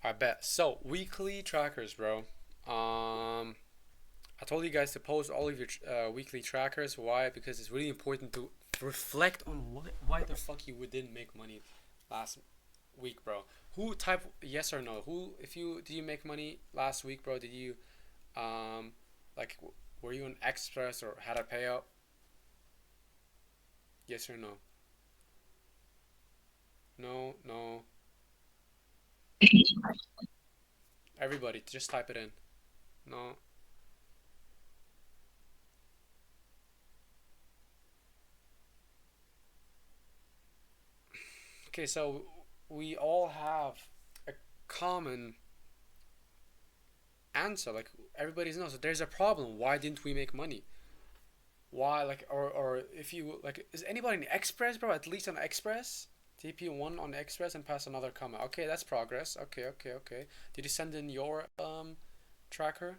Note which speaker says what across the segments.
Speaker 1: I bet. So weekly trackers, bro. Um, I told you guys to post all of your weekly trackers. Why? Because it's really important to reflect on why the fuck you didn't make money last week, bro. Who type yes or no? Who if you did you make money last week, bro? Did you um like were you an express or had a payout? Yes or no? No, no. Everybody, just type it in. No. Okay, so we all have a common answer. Like everybody knows, so there's a problem. Why didn't we make money? Why like or if you like is anybody in Express, bro? At least on Express? TP one on Express and pass another comment. Okay, that's progress. Okay, okay, okay. Did you send in your tracker?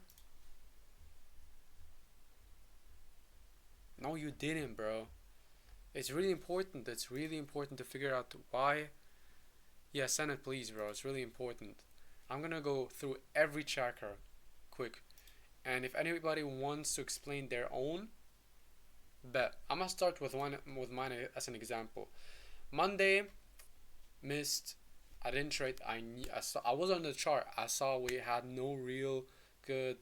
Speaker 1: No, you didn't, bro. It's really important. It's really important to figure out why. Yeah, send it please, bro. It's really important. I'm gonna go through every tracker quick. And if anybody wants to explain their own, bet. I'm gonna start with mine as an example. Monday missed. I didn't trade. I was on the chart. I saw we had no real good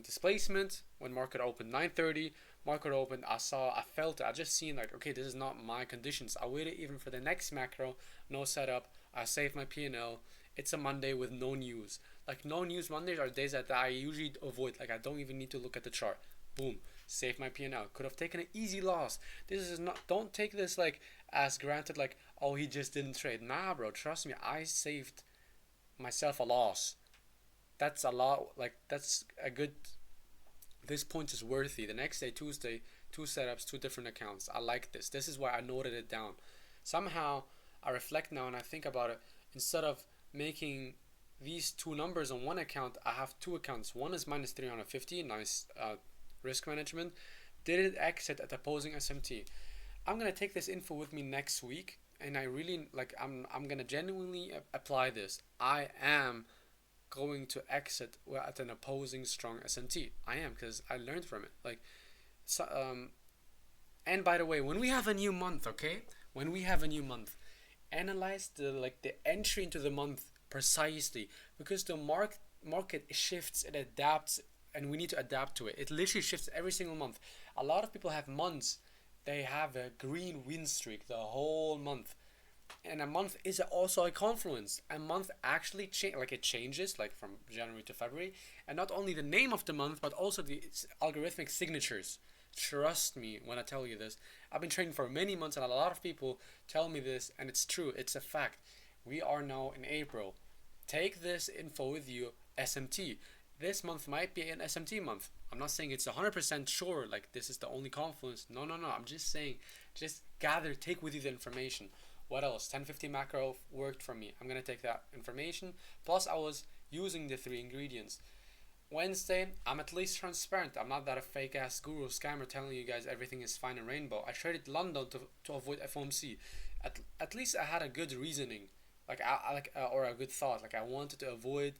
Speaker 1: displacement when market opened 9:30. Market opened. I felt it. I just seen like okay, this is not my conditions. I waited even for the next macro. No setup. I saved my P&L. It's a Monday with no news. Like no news Mondays are days that I usually avoid. Like I don't even need to look at the chart. Boom, save my P&L. Could have taken an easy loss. This is not. Don't take this like as granted. Like oh he just didn't trade. Nah, bro. Trust me. I saved myself a loss. That's a lot. Like that's a good. This point is worthy. The next day, Tuesday, two setups, two different accounts. I like this. This is why I noted it down. Somehow I reflect now and I think about it. Instead of making these two numbers on one account, I have two accounts. One is minus 350, nice risk management. Did it exit at opposing SMT? I'm gonna take this info with me next week, and I really like. I'm gonna genuinely apply this. I am going to exit at an opposing strong SMT. I am because I learned from it. Like, so, and by the way, when we have a new month, okay, when we have a new month, analyze the entry into the month precisely because the market shifts, it adapts, and we need to adapt to it. It literally shifts every single month. A lot of people have months they have a green win streak the whole month, and a month is also a confluence. A month actually like it changes like from January to February, and not only the name of the month but also the algorithmic signatures. Trust me when I tell you this. I've been training for many months, and a lot of people tell me this, and it's true. It's a fact. We are now in April. Take this info with you. SMT. This month might be an SMT month. I'm not saying it's 100% sure, like this is the only confluence. No, no, no. I'm just saying, just gather, take with you the information. What else? 1050 macro worked for me. I'm gonna take that information. Plus, I was using the three ingredients. Wednesday, I'm at least transparent. I'm not that a fake ass guru scammer telling you guys everything is fine and rainbow. I traded London to avoid FOMC. At least I had a good reasoning, or a good thought. Like I wanted to avoid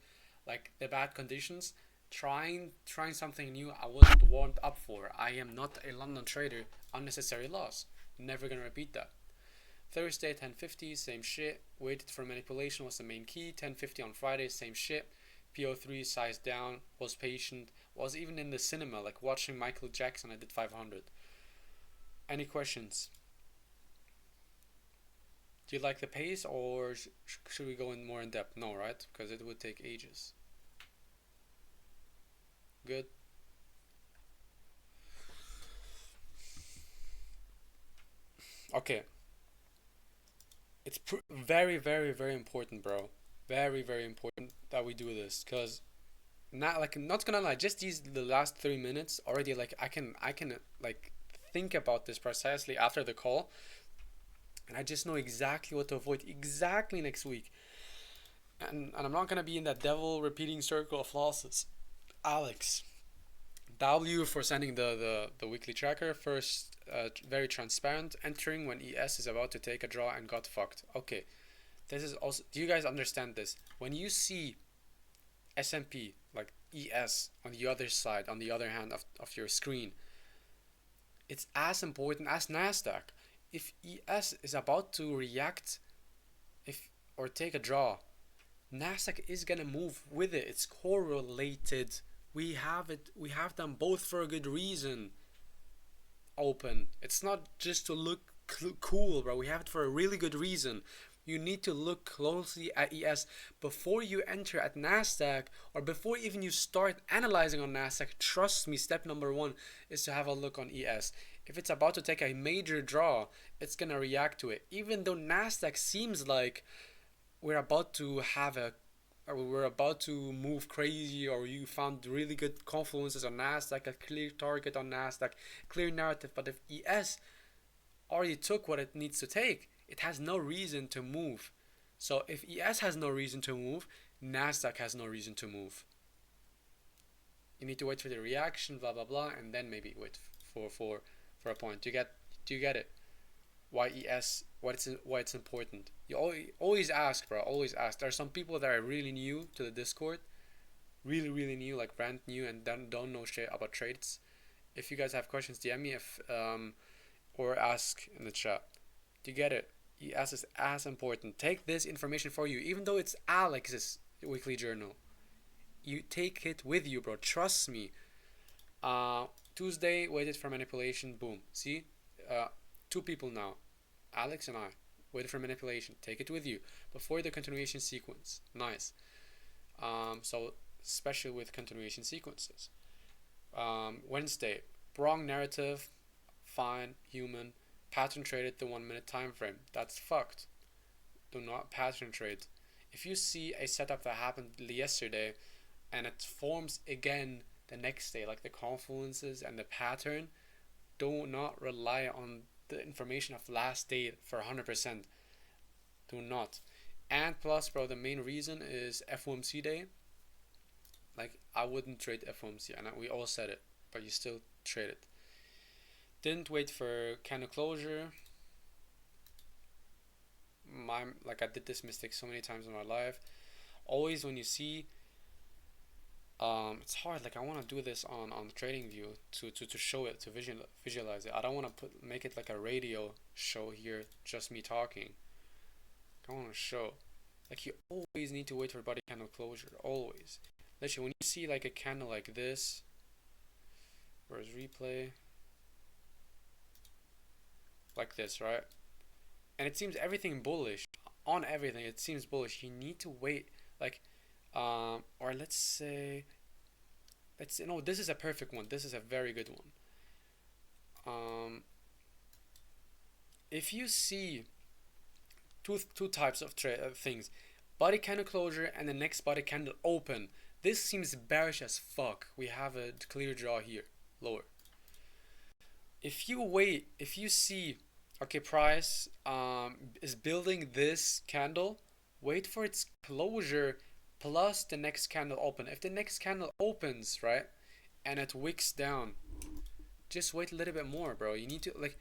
Speaker 1: like the bad conditions. Trying something new I wasn't warmed up for. I am not a London trader. Unnecessary loss. Never gonna repeat that. Thursday 1050, same shit. Waited for manipulation was the main key. 1050 on Friday, same shit. PO3 sized down, was patient, was even in the cinema, like watching Michael Jackson. I did 500. Any questions? Do you like the pace or should we go in more in depth? No, right? Because it would take ages. Good. Okay. It's very, very, very important, bro. Very, very important that we do this because not like I'm not gonna lie, just the last 3 minutes already. Like I can like think about this precisely after the call, and I just know exactly what to avoid exactly next week. And I'm not gonna be in that devil repeating circle of losses. Alex, W for sending the weekly tracker first. Very transparent. Entering when ES is about to take a draw and got fucked. Okay, this is also, do you guys understand this? When you see S&P, like ES, on the other side, on the other hand of your screen, it's as important as Nasdaq. If ES is about to react, if or take a draw, Nasdaq is gonna move with it. It's correlated. We have it. We have them both for a good reason. Open. It's not just to look cool, bro. We have it for a really good reason. You need to look closely at ES before you enter at Nasdaq, or before even you start analyzing on Nasdaq. Trust me, step number one is to have a look on ES. If it's about to take a major draw, it's gonna react to it. Even though Nasdaq seems like we're about to have a, or we're about to move crazy, or you found really good confluences on Nasdaq, a clear target on Nasdaq, clear narrative. But if ES already took what it needs to take, it has no reason to move. So if ES has no reason to move, Nasdaq has no reason to move. You need to wait for the reaction, blah blah blah, and then maybe wait for a point. Do you get it? Why ES? Why it's important? You always ask, bro. Always ask. There are some people that are really new to the Discord, really new, like brand new, and don't know shit about trades. If you guys have questions, DM me or ask in the chat. Do you get it? ES is as important. Take this information for you, even though it's Alex's weekly journal. You take it with you, bro. Trust me. Tuesday waited for manipulation. Boom. See, two people now, Alex and I, waited for manipulation. Take it with you before the continuation sequence. Nice. So especially with continuation sequences. Wednesday, wrong narrative. Fine, human. Pattern traded the 1 minute time frame. That's fucked. Do not pattern trade. If you see a setup that happened yesterday and it forms again the next day, like the confluences and the pattern, do not rely on the information of last day for 100%. Do not. And plus, bro, the main reason is FOMC day. Like, I wouldn't trade FOMC, and we all said it, but you still trade it. Didn't wait for candle closure. I did this mistake so many times in my life. Always when you see, it's hard. Like, I want to do this on trading view to show it, to visualize it. I don't want to make it like a radio show here, just me talking. I want to show, like, you always need to wait for body candle closure. Always. Literally, when you see like a candle like this, where's replay? Like this, right? And it seems everything bullish. On everything, it seems bullish. You need to wait, like, or let's say, this is a perfect one. This is a very good one. If you see two types of things, body candle closure and the next body candle open, this seems bearish as fuck. We have a clear draw here, lower. If you see, okay, price is building this candle, wait for its closure plus the next candle open. If the next candle opens, right, and it wicks down, just wait a little bit more, bro. You need to, like,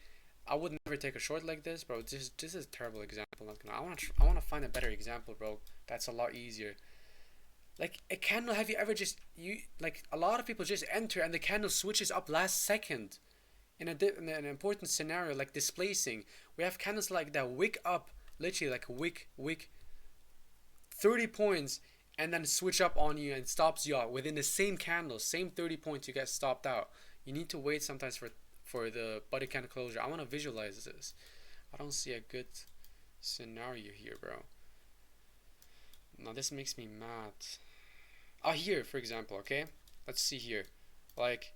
Speaker 1: I would never take a short like this, bro. This is a terrible example. I want to find a better example, bro. That's a lot easier. Like a candle, have you ever like a lot of people just enter and the candle switches up last second. In an important scenario like displacing, we have candles like that wick up, literally like wick 30 points and then switch up on you and stops you out within the same candle, same 30 points, you get stopped out. You need to wait sometimes for the body candle closure. I want to visualize this. I don't see a good scenario here, bro. Now this makes me mad. Here, for example, okay, let's see here. Like,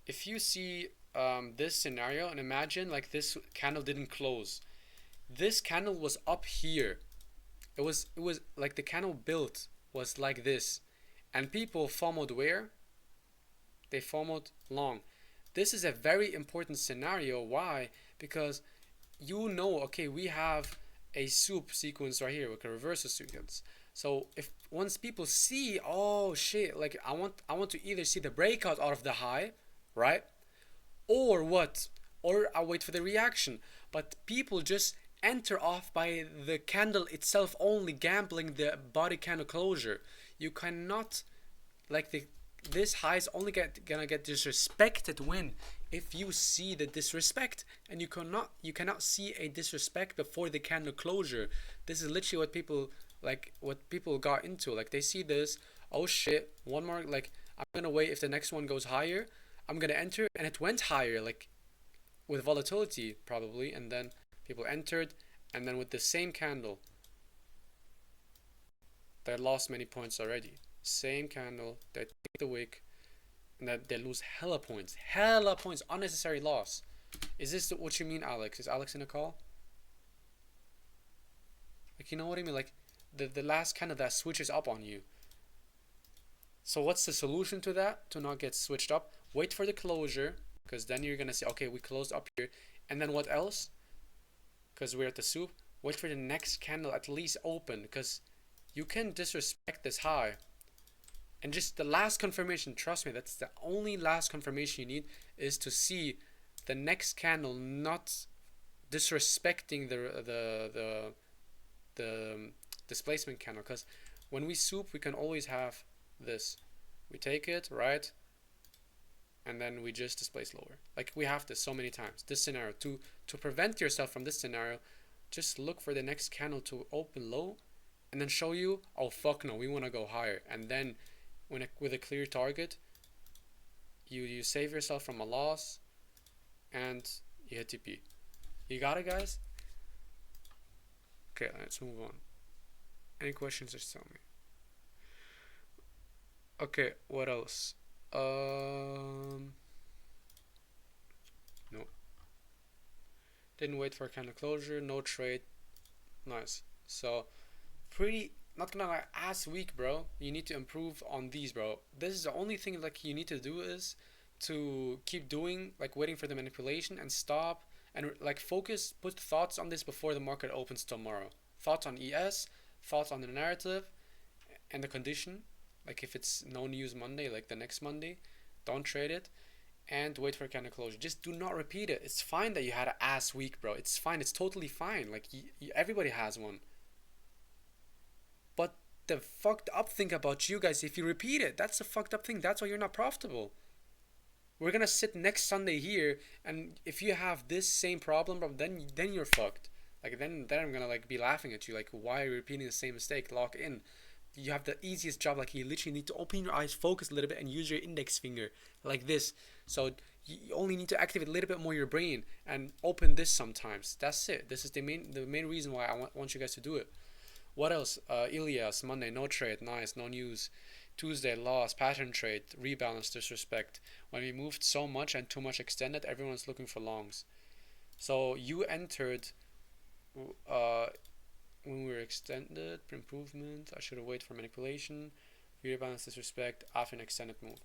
Speaker 1: if you see this scenario and imagine like this candle didn't close, this candle was up here, it was like the candle built was like this, and people FOMO'd where? They FOMO'd long. This is a very important scenario. Why? Because okay, we have a soup sequence right here, like a reversal sequence. So if once people see, oh shit, like I want to either see the breakout out of the high, right? Or what? Or I wait for the reaction. But people just enter off by the candle itself only, gambling the body candle closure. You cannot, like, this high is only gonna get disrespected when if you see the disrespect, and you cannot see a disrespect before the candle closure. This is literally what people got into. Like, they see this, oh shit, one more, like, I'm gonna wait. If the next one goes higher, I'm gonna enter, and it went higher, like, with volatility probably, and then people entered, and then with the same candle they lost many points already. Same candle, they take the wick, and that they lose hella points, unnecessary loss. Is this what you mean, Alex? Is Alex in a call? Like, you know what I mean? Like, the last candle that switches up on you. So what's the solution to that? To not get switched up? Wait for the closure, because then you're gonna say, okay, we closed up here, and then what else? Because we're at the soup. Wait for the next candle at least open, because you can disrespect this high. And just the last confirmation, trust me, that's the only last confirmation you need, is to see the next candle not disrespecting the displacement candle. Because when we soup, we can always have this. We take it, right? And then we just displace lower. Like, we have this so many times. This scenario, to prevent yourself from this scenario, just look for the next candle to open low, and then show you, oh fuck no, we want to go higher. And then with a clear target, you save yourself from a loss, and you hit TP. You got it, guys? Okay, let's move on. Any questions, just tell me. Okay, what else? No. Didn't wait for candle closure, no trade. Nice. So, pretty, not gonna lie, ass weak, bro. You need to improve on these, bro. This is the only thing, like, you need to do is to keep doing, like, waiting for the manipulation, and stop, and, like, focus, put thoughts on this before the market opens tomorrow. Thoughts on ES, thoughts on the narrative, and the condition. Like, if it's no news Monday, like the next Monday, don't trade it, and wait for candle closure. Just do not repeat it. It's fine that you had an ass week, bro. It's fine. It's totally fine. Like, everybody has one. But the fucked up thing about you guys, if you repeat it, that's the fucked up thing. That's why you're not profitable. We're gonna sit next Sunday here, and if you have this same problem, bro, then you're fucked. Like, then I'm gonna, like, be laughing at you. Like, why are you repeating the same mistake? Lock in. You have the easiest job. Like, you literally need to open your eyes, focus a little bit, and use your index finger like this. So you only need to activate a little bit more your brain and open this sometimes. That's it. This is the main reason why I want you guys to do it. What else? Ilias, Monday, no trade, nice, no news. Tuesday, loss, pattern trade, rebalance, disrespect. When we moved so much and too much extended, everyone's looking for longs. So you entered when we were extended, improvement. I should have waited for manipulation, rebalance, disrespect, after an extended move.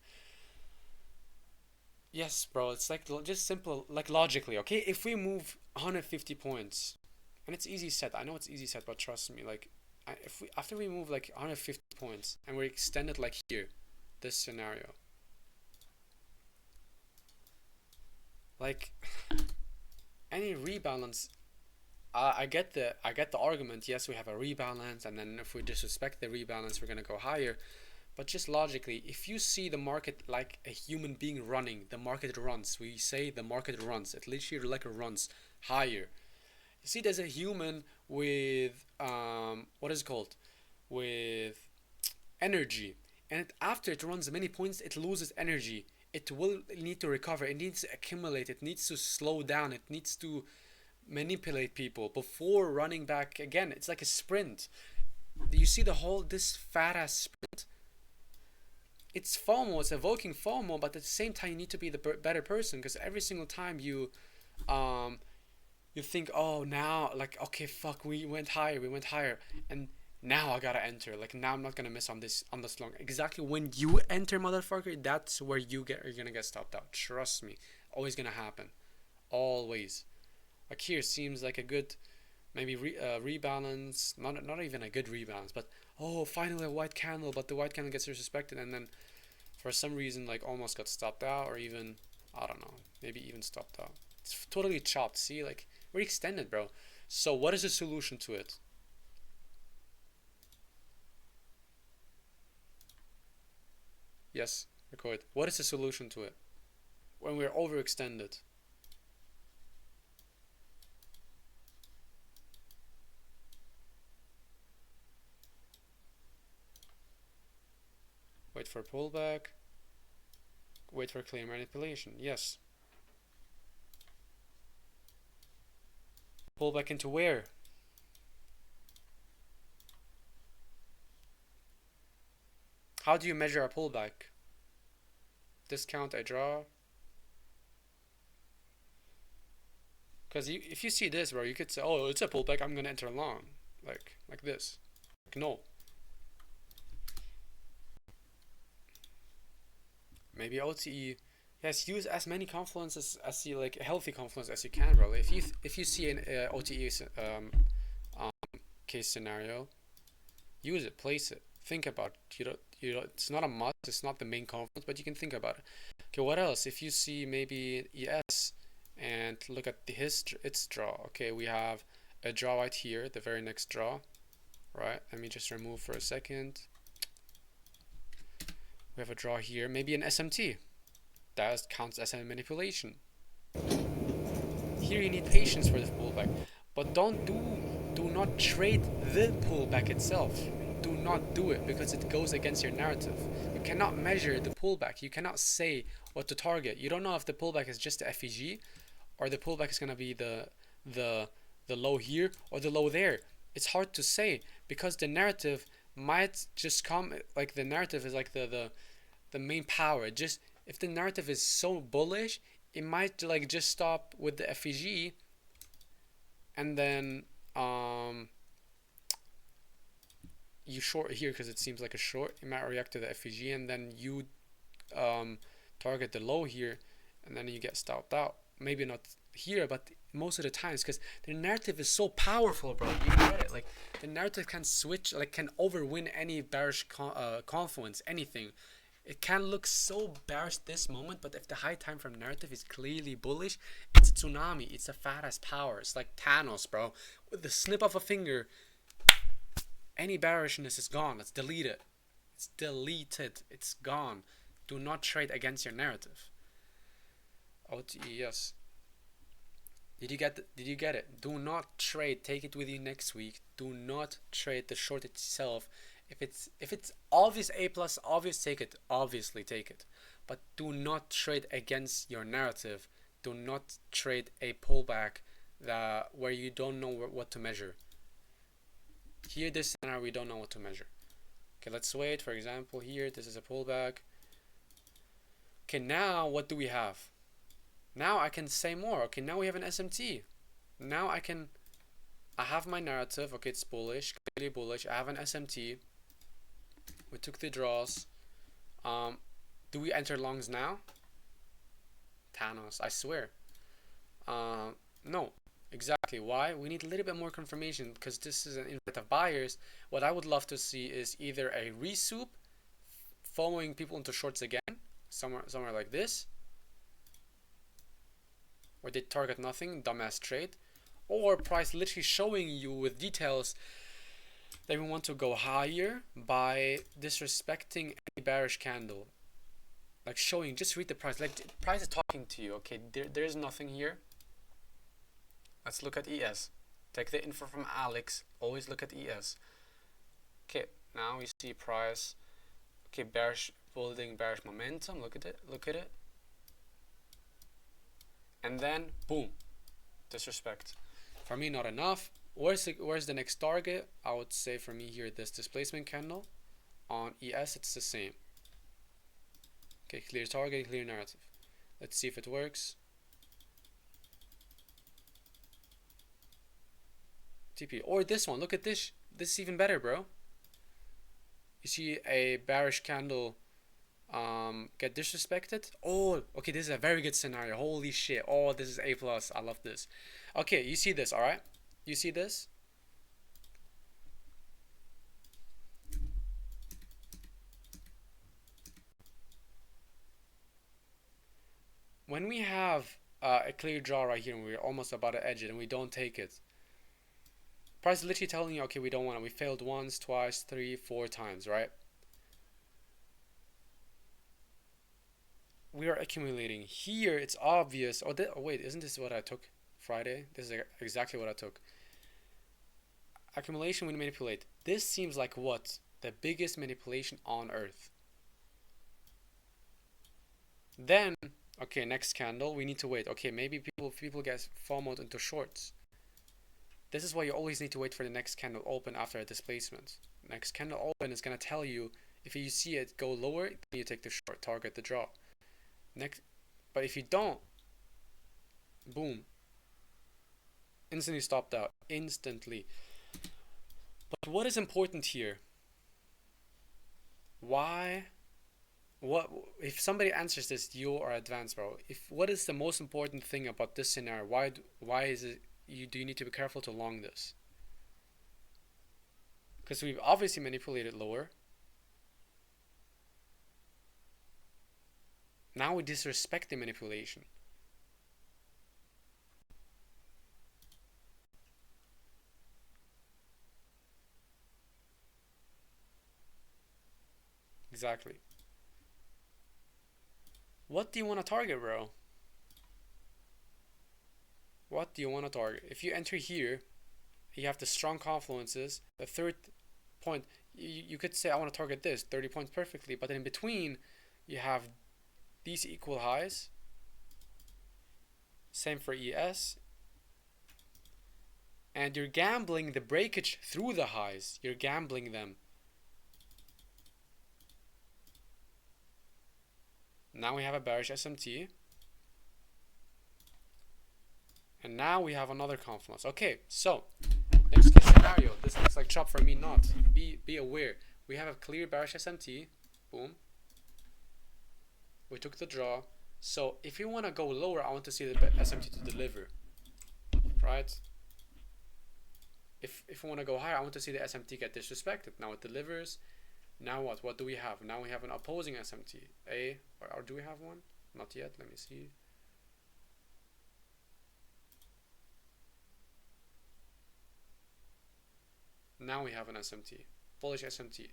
Speaker 1: Yes, bro, it's like just simple, like, logically, okay? If we move 150 points, and it's easy set, I know it's easy set, but trust me, like, if we after we move like 150 points and we're extended like here, this scenario, like, any rebalance, I get the argument. Yes, we have a rebalance, and then if we disrespect the rebalance, we're gonna go higher. But just logically, if you see the market like a human being running, the market runs. We say the market runs. It literally like runs higher. You see, there's a human with what is it called? With energy, and after it runs many points, it loses energy. It will need to recover. It needs to accumulate. It needs to slow down. It needs to manipulate people before running back again. It's like a sprint. You see this fat ass sprint. It's FOMO. It's evoking FOMO, but at the same time, you need to be the better person, because every single time you think, oh, now, like, okay, fuck, we went higher, and now I gotta enter. Like, now I'm not gonna miss on this long. Exactly when you enter, motherfucker, that's where you're gonna get stopped out. Trust me, always gonna happen, always. Like, here seems like a good, maybe rebalance, not even a good rebalance, but oh, finally a white candle, but the white candle gets disrespected, and then for some reason, like, almost got stopped out, or even, I don't know, maybe even stopped out. It's totally chopped. See, like, we're extended, bro. So what is the solution to it? Yes, record. What is the solution to it when we're overextended? Wait for pullback. Wait for clear manipulation. Yes. Pullback into where? How do you measure a pullback? Discount a draw. Because if you see this, bro, you could say, oh, it's a pullback, I'm gonna enter long. Like this. Like, no. Maybe OTE. Yes, use as many confluences as you like, healthy confluence as you can, bro. If you see an OTE um, case scenario, use it, place it, think about it. It's not a must. It's not the main confluence, but you can think about it. Okay, what else? If you see maybe ES and look at its draw. Okay, we have a draw right here, the very next draw. Right. Let me just remove for a second. We have a draw here, maybe an SMT. That counts as a manipulation. Here you need patience for this pullback, but do not trade the pullback itself. Do not do it because it goes against your narrative. You cannot measure the pullback. You cannot say what to target. You don't know if the pullback is just the FEG or the pullback is gonna be the low here or the low there. It's hard to say because the narrative might just come, like the narrative is like the main power. Just if the narrative is so bullish, it might like just stop with the FEG and then you short here because it seems like a short. It might react to the FEG and then you target the low here and then you get stopped out. Maybe not here, but most of the times because the narrative is so powerful, bro. You get it? Like the narrative can switch, like can overwin any bearish confluence, anything. It can look so bearish this moment, but if the high time frame narrative is clearly bullish, it's a tsunami. It's a fat ass power. It's like Thanos, bro. With the snip of a finger, any bearishness is gone. It's deleted. It's deleted. It's gone. Do not trade against your narrative. OTE, yes. Did you get it? Do not trade. Take it with you next week. Do not trade the short itself. If it's obvious A plus, obvious, take it. Obviously take it. But do not trade against your narrative. Do not trade a pullback where you don't know what to measure. Here, this scenario, we don't know what to measure. Okay, let's wait. For example, here, this is a pullback. Okay, now what do we have? Now I can say more. Okay, now we have an SMT. Now I have my narrative. Okay, it's bullish, clearly bullish. I have an SMT. We took the draws. Do we enter longs now? Thanos, I swear. No, exactly. Why? We need a little bit more confirmation because this is an invite of buyers. What I would love to see is either a resoup following people into shorts again, somewhere like this, where they target nothing, dumbass trade, or price literally showing you with details that we want to go higher by disrespecting any bearish candle. Like showing, just read the price. Like price is talking to you. Okay, there's nothing here. Let's look at ES. Take the info from Alex. Always look at ES. Okay, now we see price. Okay, bearish, building bearish momentum. Look at it. Look at it. And then boom, disrespect. For me, not enough. Where's the next target? I would say for me here, this displacement candle. On ES, it's the same. Okay, clear target, clear narrative. Let's see if it works. TP. Or this one. Look at this. This is even better, bro. You see a bearish candle get disrespected. Oh, okay, this is a very good scenario. Holy shit. Oh, this is A+. I love this. Okay, you see this, alright? You see this? When we have a clear draw right here and we're almost about to edge it and we don't take it, Price is literally telling you, okay, we don't want it. We failed once, twice, 3, 4 times, right? We are accumulating. Here, it's obvious. Oh, wait, isn't this what I took Friday? This is exactly what I took. Accumulation, we manipulate. This seems like what? The biggest manipulation on earth. Then, okay, next candle, we need to wait. Okay, maybe people get FOMO'd into shorts. This is why you always need to wait for the next candle open after a displacement. Next candle open is going to tell you, if you see it go lower, then you take the short, target the draw. Next, but if you don't, boom, instantly stopped out, instantly. But what is important here? Why? What if somebody answers this? You are advanced, bro. What is the most important thing about this scenario? Why is it? Do you need to be careful to long this? Because we've obviously manipulated lower. Now we disrespect the manipulation. Exactly. What do you want to target, bro? What do you want to target? If you enter here, you have the strong confluences. The third point, you could say, I want to target this, 30 points perfectly. But in between, you have these equal highs. Same for ES. And you're gambling the breakage through the highs. You're gambling them. Now we have a bearish SMT. And now we have another confluence. Okay, so next case scenario. This looks like chop for me, not. Be aware. We have a clear bearish SMT. Boom. We took the draw. So if you want to go lower, I want to see the SMT to deliver. Right? If we want to go higher, I want to see the SMT get disrespected. Now it delivers. Now what? What do we have? Now we have an opposing SMT. Or do we have one? Not yet. Let me see. Now we have an SMT. Bullish SMT.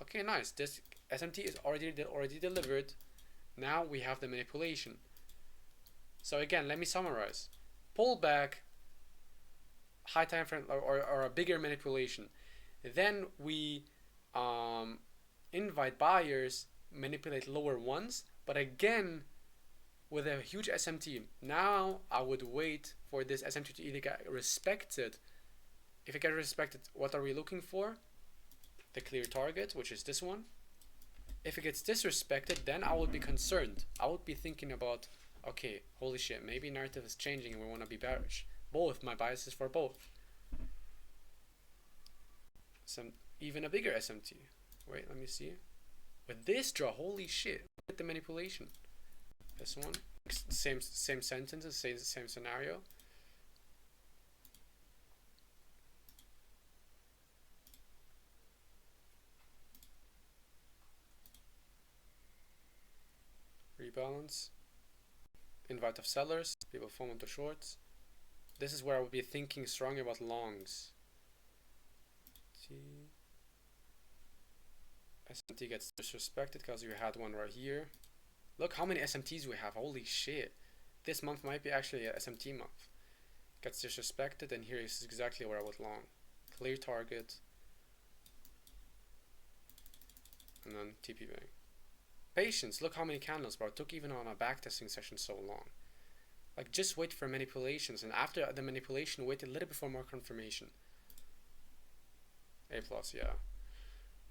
Speaker 1: Okay, nice. This SMT is already delivered. Now we have the manipulation. So again, let me summarize. Pull back, high time frame or a bigger manipulation. Then we invite buyers, manipulate lower ones, but again with a huge SMT. Now I would wait for this SMT to either get respected. If it gets respected, what are we looking for? The clear target, which is this one. If it gets disrespected, then I would be concerned. I would be thinking about, okay, holy shit, maybe narrative is changing and we want to be bearish. Both, my bias is for both. Even a bigger SMT. Wait, let me see. With this draw, holy shit, look at the manipulation. This one, same sentences, same scenario. Rebalance, invite of sellers, people fall into shorts. This is where I would be thinking strongly about longs. SMT gets disrespected because we had one right here. Look how many SMTs we have, holy shit. This month might be actually a SMT month. Gets disrespected, and here is exactly where I would long. Clear target. And then TP bang. Patience, look how many candles, bro. It took even on a backtesting session so long. Like, just wait for manipulations, and after the manipulation, wait a little bit for more confirmation. A+, yeah.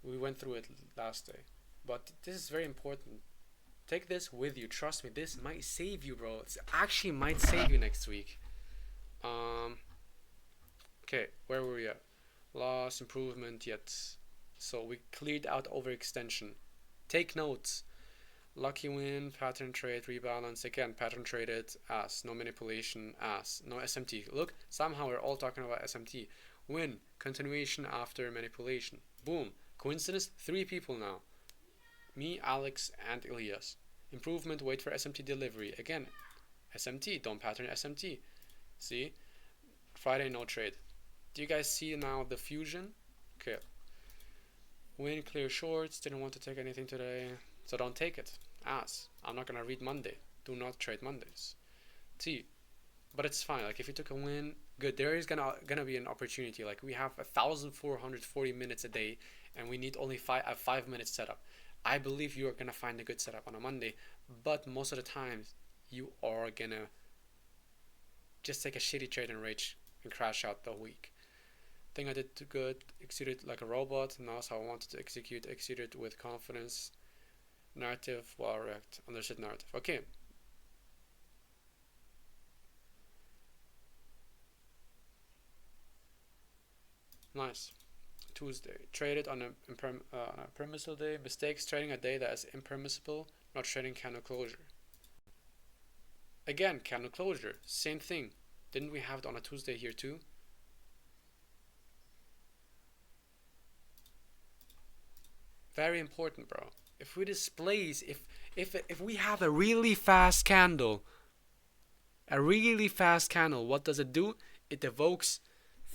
Speaker 1: We went through it last day. But this is very important. Take this with you. Trust me, this might save you, bro. It actually might save you next week. Okay, where were we at? Loss, improvement, yet. So we cleared out overextension. Take notes. Lucky win, pattern trade, rebalance. Again, pattern traded, ass. No manipulation, ass. No SMT. Look, somehow we're all talking about SMT. Win, continuation after manipulation. Boom. Coincidence? 3 people now. Me, Alex, and Elias. Improvement, wait for SMT delivery. Again, SMT, don't pattern SMT. See? Friday, no trade. Do you guys see now the fusion? Okay. Win, clear shorts. Didn't want to take anything today, so don't take it. Ass. I'm not gonna read Monday. Do not trade Mondays. T. But it's fine. Like if you took a win, good. There is gonna be an opportunity. Like we have 1,440 minutes a day, and we need only a 5 minute setup. I believe you are gonna find a good setup on a Monday, but most of the times you are gonna just take a shitty trade and rage and crash out the week. Think I did too good. Executed like a robot. Now so I wanted to execute. Executed with confidence. Narrative. Well, react. Understood narrative. Okay. Nice. Tuesday. Traded on a permissible day. Mistakes. Trading a day that is impermissible. Not trading candle closure. Again, candle closure. Same thing. Didn't we have it on a Tuesday here too? Very important, bro. If we displays, if we have a really fast candle, what does it do? It evokes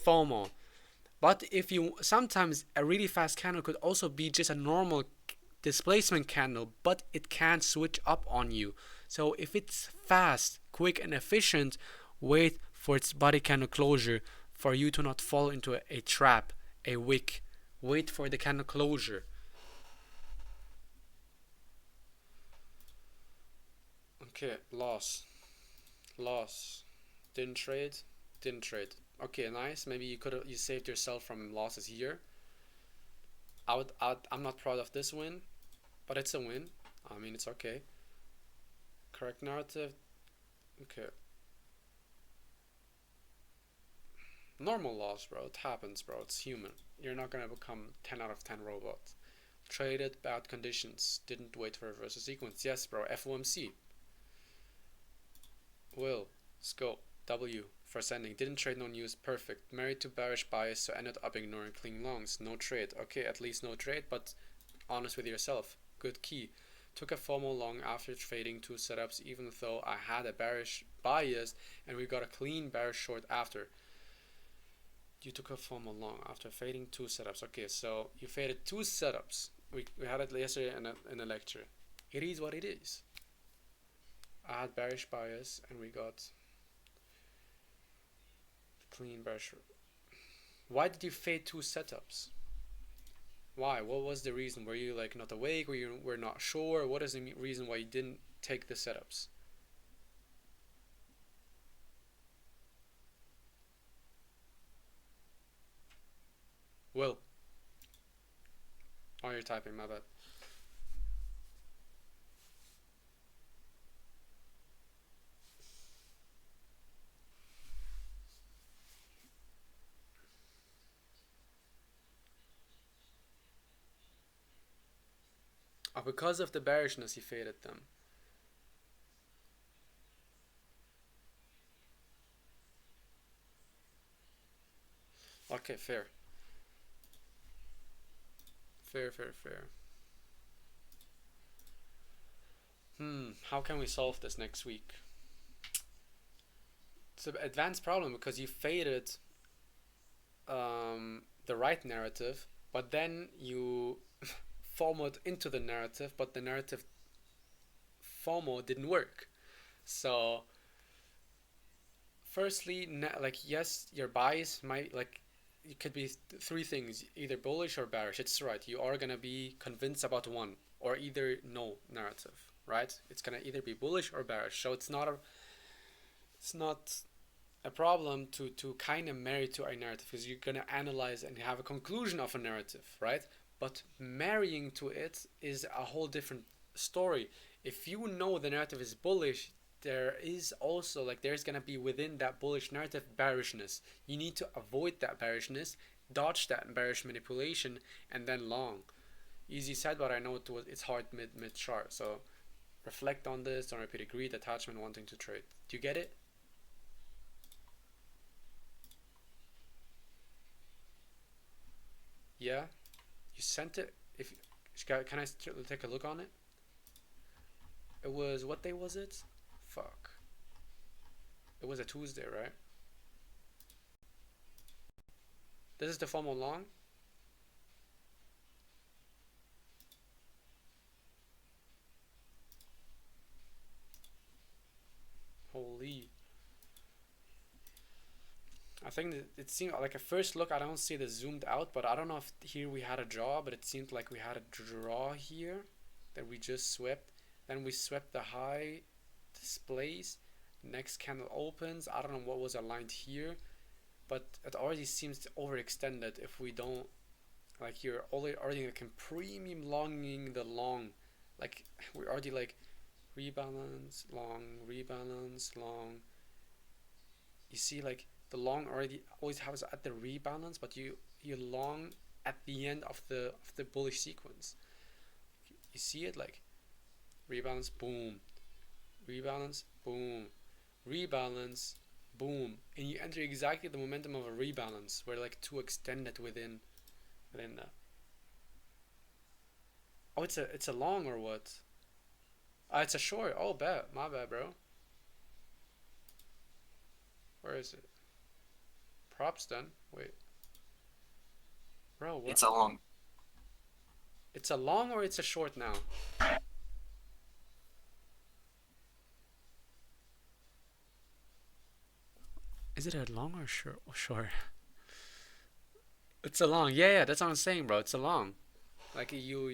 Speaker 1: FOMO. But if you sometimes a really fast candle could also be just a normal displacement candle, but it can switch up on you. So if it's fast, quick, and efficient, wait for its body candle closure for you to not fall into a trap, a wick. Wait for the candle closure. Okay, loss. Didn't trade, didn't trade. Okay, nice. Maybe you saved yourself from losses here. I'm not proud of this win, but it's a win. I mean, it's okay. Correct narrative. Okay. Normal loss, bro. It happens, bro. It's human. You're not gonna become 10 out of 10 robot. Traded bad conditions. Didn't wait for reversal sequence. Yes, bro. FOMC. Will. Scope. W. For sending. Didn't trade no news. Perfect. Married to bearish bias, so ended up ignoring clean longs. No trade. Okay, at least no trade, but honest with yourself. Good key. Took a FOMO long after trading two setups, even though I had a bearish bias and we got a clean bearish short after. You took a FOMO long after fading two setups. Okay, so you faded two setups. We had it yesterday in a lecture. It is what it is. I had bearish bias and we got clean bearish. Why did you fade two setups? Why? What was the reason? Were you like not awake? Were not sure? What is the reason why you didn't take the setups? Will. Oh, you're typing, my bad. Oh, because of the bearishness, he faded them. Okay, fair. Fair. How can we solve this next week? It's an advanced problem because you faded the right narrative, but then you FOMOed into the narrative, but the narrative FOMO didn't work. So, firstly, like yes, your bias might like it could be three things, either bullish or bearish. It's right. You are gonna be convinced about one, or either no narrative, right? It's gonna either be bullish or bearish. So it's not a problem to kind of marry to a narrative because you're gonna analyze and have a conclusion of a narrative, right? But marrying to it is a whole different story. If you know the narrative is bullish, there is also like there's gonna be within that bullish narrative bearishness. You need to avoid that bearishness, dodge that bearish manipulation, and then long. Easy said, but I know it's hard mid chart. So reflect on this. Don't repeat. Agreed. Attachment. Wanting to trade. Do you get it? Yeah. You sent it. If can I take a look on it? It was what day was it? Fuck. It was a Tuesday, right? This is the FOMO long. Holy. I think that it seemed like at first look I don't see the zoomed out, but I don't know if here we had a draw, but it seemed like we had a draw here that we just swept. Then we swept the high displays. Next candle opens. I don't know what was aligned here, but it already seems overextended if we don't like you're already like in premium longing the long. Like we're already like rebalance, long. You see like the long already always has at the rebalance, but you long at the end of the bullish sequence. You see it like rebalance, boom, rebalance, boom, rebalance, boom, and you enter exactly the momentum of a rebalance where like two extended within the. Oh, it's a long or what? It's a short. Oh, bad, my bad, bro. Where is it? Props then. Wait, bro, what?
Speaker 2: It's a long.
Speaker 1: It's a long or it's a short now? Is it a long or short? Short. It's a long. Yeah, yeah. That's what I'm saying, bro. It's a long. Like you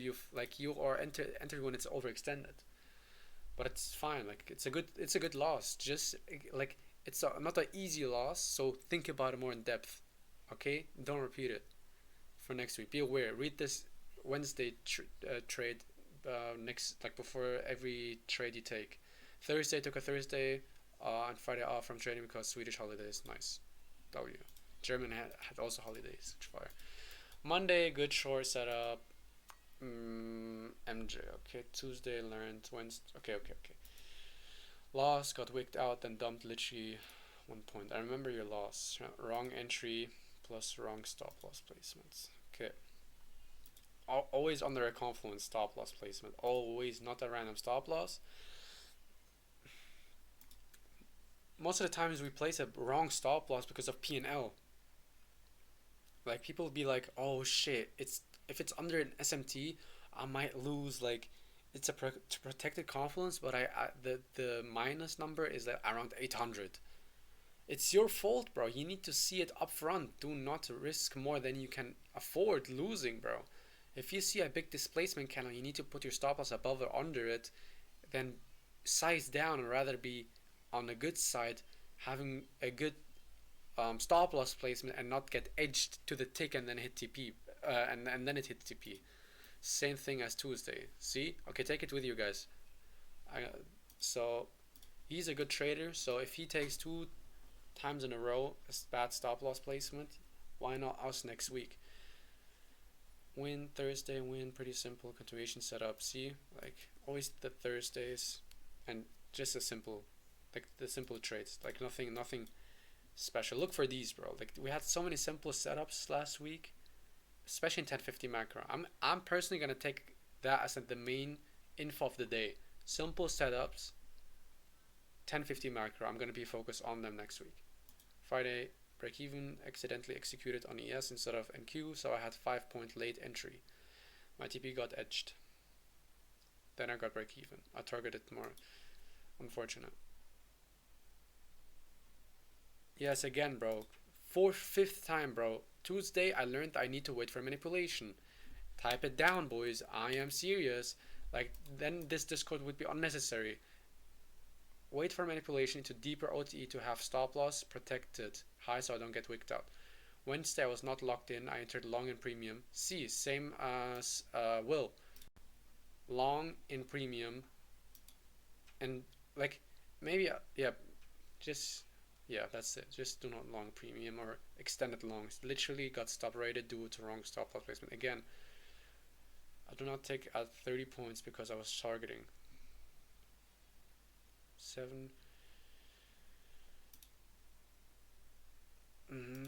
Speaker 1: are entered when it's overextended, but it's fine. Like it's a good loss. Just like not an easy loss. So think about it more in depth. Okay, don't repeat it for next week. Be aware. Read this Wednesday trade next like before every trade you take. Thursday took a Thursday and Friday off from trading because Swedish holidays. Nice. W. German had also holidays. Which fire. Monday good short setup. MJ. Okay. Tuesday learned. Wednesday. Okay. Okay. Okay. Lost. Got wicked out. Then dumped literally 1 point. I remember your loss. Wrong entry plus wrong stop loss placements. Okay. Always under a confluence stop loss placement. Always not a random stop loss. Most of the times we place a wrong stop loss because of P&L. Like people be like, "Oh shit, it's if it's under an SMT, I might lose like it's a protected confluence, but the minus number is like around 800. It's your fault, bro. You need to see it up front. Do not risk more than you can afford losing, bro. If you see a big displacement candle, you need to put your stop loss above or under it, then size down and rather be on the good side, having a good stop loss placement and not get edged to the tick and then hit TP, and then it hits TP. Same thing as Tuesday. See? Okay, take it with you guys. I, so he's a good trader. So if he takes 2 times in a row a bad stop loss placement, why not us next week? Win Thursday, win. Pretty simple continuation setup. See, like always the Thursdays, and just a simple, like the simple trades. Like nothing special. Look for these, bro. Like we had so many simple setups last week, especially in 1050 macro. I'm personally gonna take that as the main info of the day. Simple setups, 1050 macro. I'm gonna be focused on them next week. Friday break even accidentally executed on ES instead of NQ, so I had 5 point late entry. My TP got edged. Then I got break even. I targeted more. Unfortunate. Yes, again, bro. Fourth, fifth time, bro. Tuesday, I learned I need to wait for manipulation. Type it down, boys. I am serious. Like, then this Discord would be unnecessary. Wait for manipulation into deeper OTE to have stop loss protected high so I don't get wicked out. Wednesday, I was not locked in. I entered long in premium. C, same as Will. Long in premium. And, like, maybe, yeah, just yeah, that's it. Just do not long premium or extended longs. Literally got stop rated due to wrong stop loss placement. Again, I do not take at 30 points because I was targeting 7. Mm-hmm.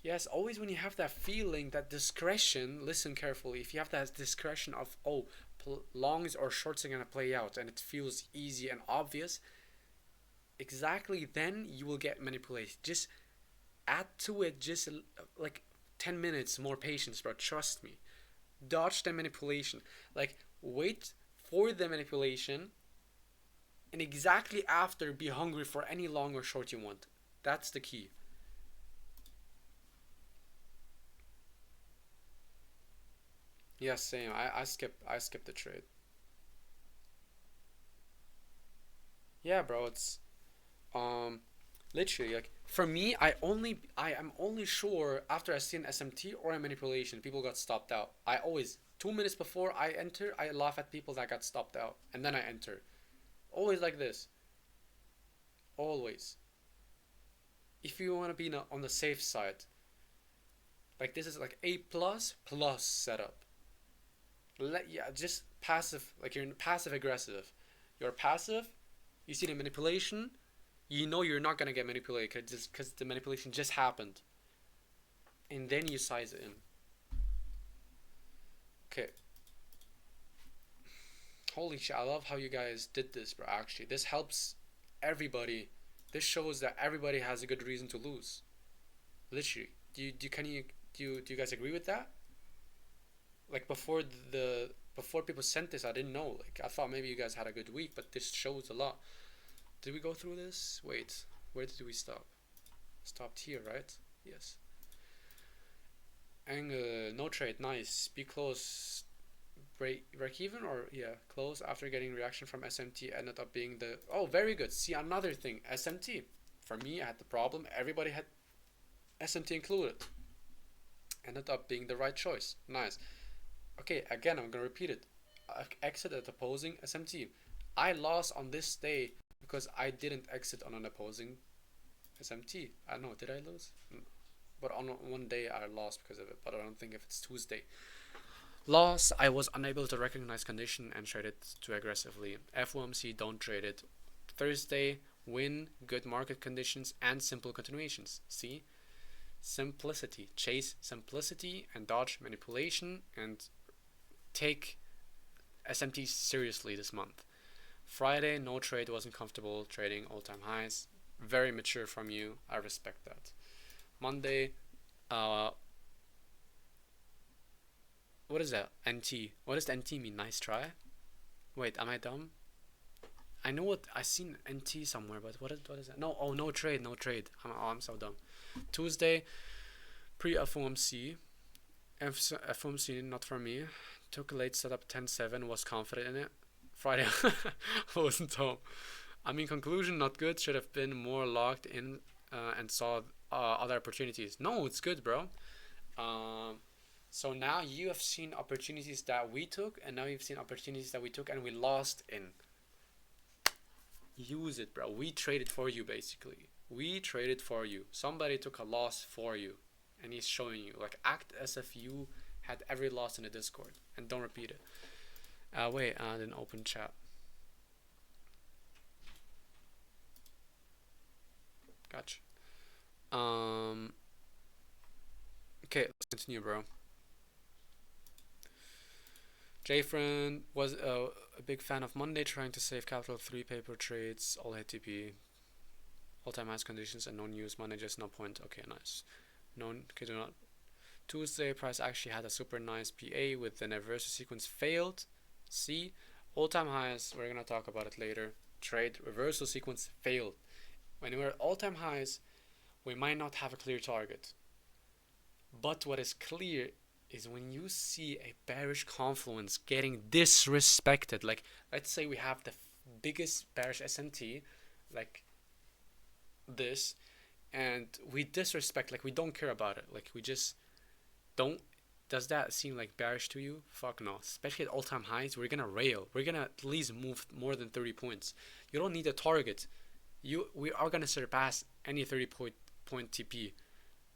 Speaker 1: Yes, always when you have that feeling, that discretion, listen carefully. If you have that discretion of, oh, longs or shorts are gonna play out and it feels easy and obvious, exactly then you will get manipulated. Just add to it just like 10 minutes more patience, bro. Trust me. Dodge the manipulation. Like, wait for the manipulation and exactly after be hungry for any long or short you want. That's the key. Yeah, same. I skip the trade. Yeah, bro, it's um literally like for me I am only sure after I see an SMT or a manipulation people got stopped out. I always 2 minutes before I enter I laugh at people that got stopped out and then I enter. Always like this. Always. If you want to be on the safe side, like this is like A plus setup. Yeah, just passive, like you're passive aggressive. You're passive, you see the manipulation, you know you're not gonna get manipulated because the manipulation just happened, and then you size it in. Okay, holy shit! I love how you guys did this, bro. Actually, this helps everybody. This shows that everybody has a good reason to lose. Literally, do you guys agree with that? Like before people sent this, I didn't know. Like I thought maybe you guys had a good week, but this shows a lot. Did we go through this? Wait, where did we stop? Stopped here, right? Yes. Angle, no trade, nice. Be close. Break even or yeah, close after getting reaction from SMT ended up being the oh very good. See another thing, SMT. For me, I had the problem. Everybody had SMT included. Ended up being the right choice. Nice. Okay, again, I'm gonna repeat it. Exit at opposing SMT. I lost on this day because I didn't exit on an opposing SMT. I don't know, did I lose? But on one day I lost because of it, but I don't think if it's Tuesday. Loss, I was unable to recognize condition and trade it too aggressively. FOMC, don't trade it. Thursday, win, good market conditions, and simple continuations. See? Simplicity. Chase simplicity and dodge manipulation and take SMT seriously this month. Friday, no trade, wasn't comfortable trading all-time highs. Very mature from you. I respect that. Monday, uh, what is that? NT. What does NT mean? Nice try? Wait, am I dumb? I know what I seen NT somewhere, but what is that? No, oh no trade, no trade. I'm so dumb. Tuesday, pre FOMC. FOMC not for me. Took a late setup 10-7, was confident in it. Friday wasn't home. I mean, conclusion not good. Should have been more locked in and saw other opportunities. No, it's good, bro. Um, so now you have seen opportunities that we took, and now you've seen opportunities that we took and we lost in. Use it, bro. We traded for you, basically. We traded for you. Somebody took a loss for you, and he's showing you. Like, act as if you had every loss in the Discord, and don't repeat it. Wait, then open chat. Gotcha. Okay, let's continue, bro. Jfriend was a big fan of Monday, trying to save capital, 3 paper trades, all HTP, all-time highs conditions, and no news. Monday just no point. Okay, nice. No, okay, do not. Tuesday, price actually had a super nice PA with the reversal sequence failed. See, all-time highs. We're gonna talk about it later. Trade reversal sequence failed. When we're at all-time highs, we might not have a clear target. But what is clear is when you see a bearish confluence getting disrespected, like let's say we have the biggest bearish SMT, like this, and we disrespect, like we don't care about it, like we just don't. Does that seem like bearish to you? Fuck no. Especially at all-time highs, we're gonna rail. We're gonna at least move more than 30 points. You don't need a target. We are gonna surpass any 30 point TP.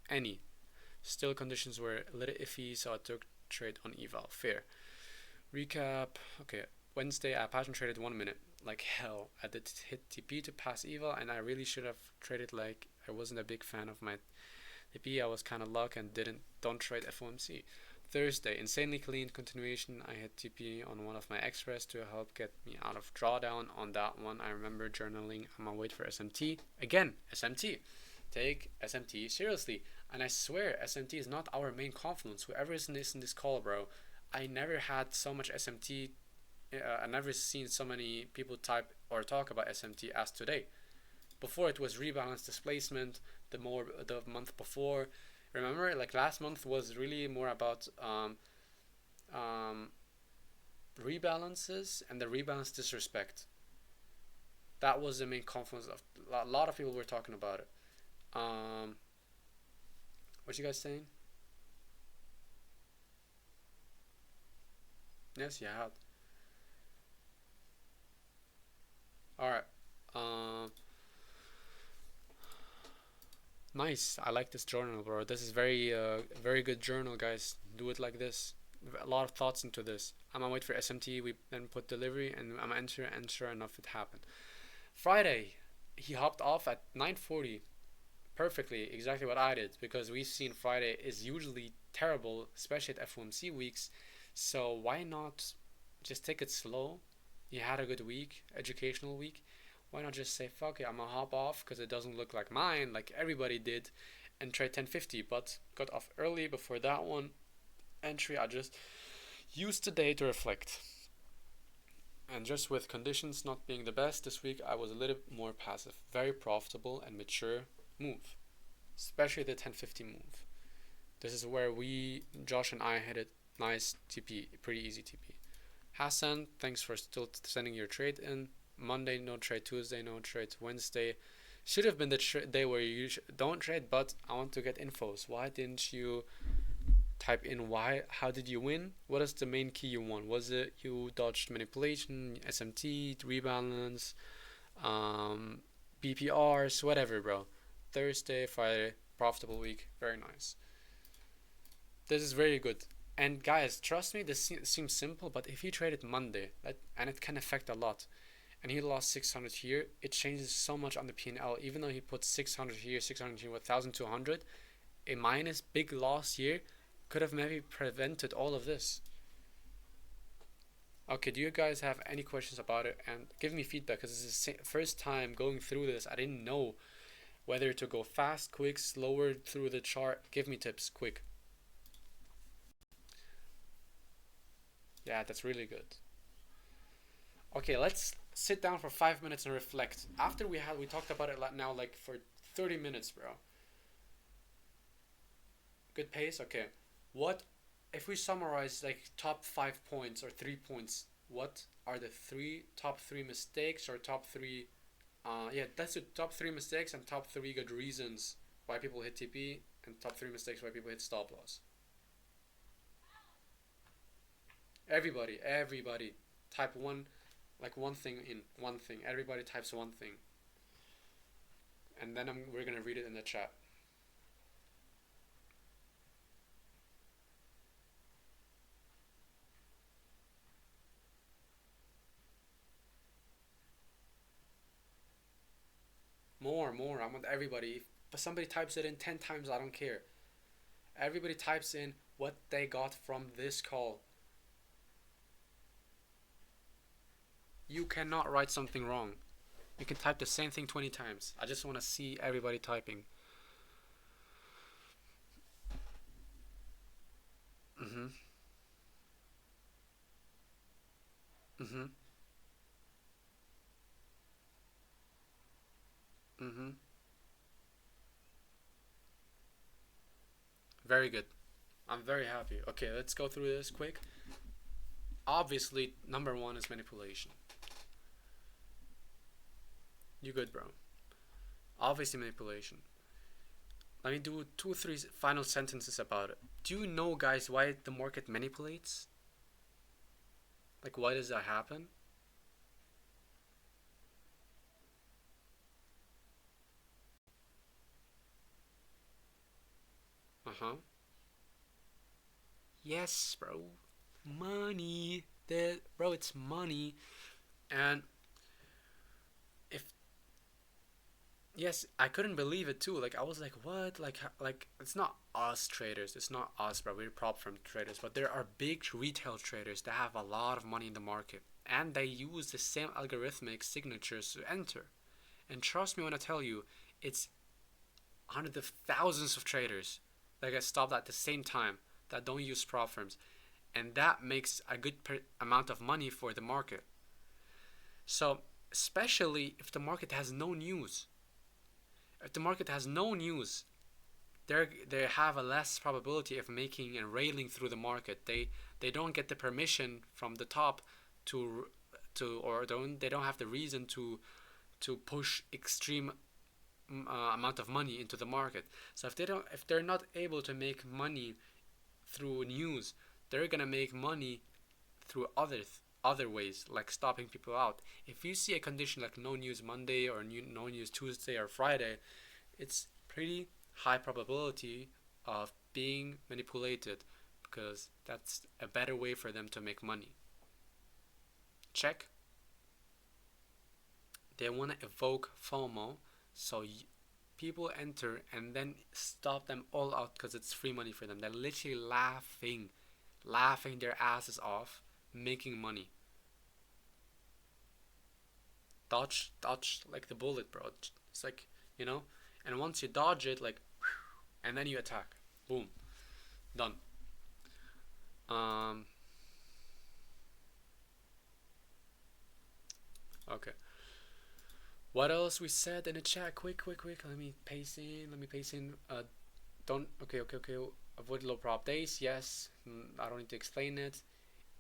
Speaker 1: Any. Still, conditions were a little iffy, so I took trade on eval. Fair. Recap. Okay, Wednesday I pattern traded 1 minute. Like hell. I did hit TP to pass eval, and I really should have traded like I wasn't a big fan of my TP, I was kind of luck and don't trade FOMC. Thursday, insanely clean continuation. I hit TP on one of my extras to help get me out of drawdown. On that one, I remember journaling. I'm gonna wait for SMT. Again, SMT. Take SMT seriously. And I swear, SMT is not our main confluence. Whoever is in this call, bro, I never had so much SMT. I never seen so many people type or talk about SMT as today. Before it was rebalance displacement. The month before, remember, like last month was really more about um, rebalances and the rebalance disrespect. That was the main confluence of a lot of people were talking about it. What you guys saying? Yes, you had. All right. Um, nice. I like this journal, bro. This is very good journal, guys. Do it like this. A lot of thoughts into this. I'm gonna wait for SMT. We then put delivery, and I'm gonna enter, and sure enough, it happened. Friday, he hopped off at 9:40. Perfectly, exactly what I did, because we've seen Friday is usually terrible, especially at FOMC weeks. So why not just take it slow? You had a good week, educational week. Why not just say fuck it, I'm gonna hop off because it doesn't look like mine, like everybody did, and trade 1050. But got off early before that one entry. I just used the day to reflect. And just with conditions not being the best this week, I was a little more passive. Very profitable and mature move, especially the 1050 move. This is where Josh and I hit it. Nice TP, pretty easy TP. Hassan, thanks for still sending your trade in. Monday, no trade. Tuesday, no trade. Wednesday, should have been the day where you don't trade, but I want to get infos. Why didn't you type in why? How did you win? What is the main key you won? Was it you dodged manipulation, SMT, rebalance, BPRs, whatever, bro? Thursday, Friday, profitable week. Very nice. This is very good. And guys, trust me, this seems simple, but if you traded Monday, and it can affect a lot, and he lost 600 here, it changes so much on the P&L. Even though he put 600 here, 600 here, 1,200, a minus big loss here could have maybe prevented all of this. Okay, do you guys have any questions about it? And give me feedback, because this is the first time going through this. I didn't know whether to go fast, quick, slower through the chart. Give me tips, quick. Yeah, that's really good. Okay, let's sit down for 5 minutes and reflect. After we talked about it now like for 30 minutes, bro. Good pace. Okay, what if we summarize like top 5 points or 3 points? What are the top three mistakes or top three? Yeah, that's the top three mistakes and top three good reasons why people hit TP, and top three mistakes why people hit stop loss. Everybody, type one, like one thing in one thing. Everybody types one thing, and then we're gonna read it in the chat. More. I want everybody. If somebody types it in 10 times, I don't care. Everybody types in what they got from this call. You cannot write something wrong. You can type the same thing 20 times. I just want to see everybody typing. Mhm. Mhm. Mhm. Very good. I'm very happy. Okay, let's go through this quick. Obviously, number one is manipulation. You good, bro? Obviously, manipulation. Let me do 2 or 3 final sentences about it. Do you know, guys, why the market manipulates? Like, why does that happen? Uh huh. Yes, bro. Money. Bro, it's money. And if Yes, I couldn't believe it too. Like I was like, what? Like it's not us traders. It's not us, bro. We're prop firm traders, but there are big retail traders that have a lot of money in the market, and they use the same algorithmic signatures to enter. And trust me when I tell you, it's hundreds of thousands of traders that get stopped at the same time that don't use prop firms, and that makes a good amount of money for the market. So especially if the market has no news. If the market has no news, they have a less probability of making and railing through the market. They don't get the permission from the top to or they don't have the reason to push extreme amount of money into the market. So if they're not able to make money through news, they're gonna make money through other ways, like stopping people out. If you see a condition like no news Monday or no news Tuesday or Friday, it's pretty high probability of being manipulated, because that's a better way for them to make money. Check. They want to evoke FOMO, so people enter and then stop them all out because it's free money for them. They're literally laughing their asses off, making money. Dodge like the bullet, bro. It's like, you know, and once you dodge it, like, and then you attack. Boom, done. Um, okay. What else we said in the chat? Quick. Let me paste in. Don't. Okay. Avoid low prop days. Yes. I don't need to explain it.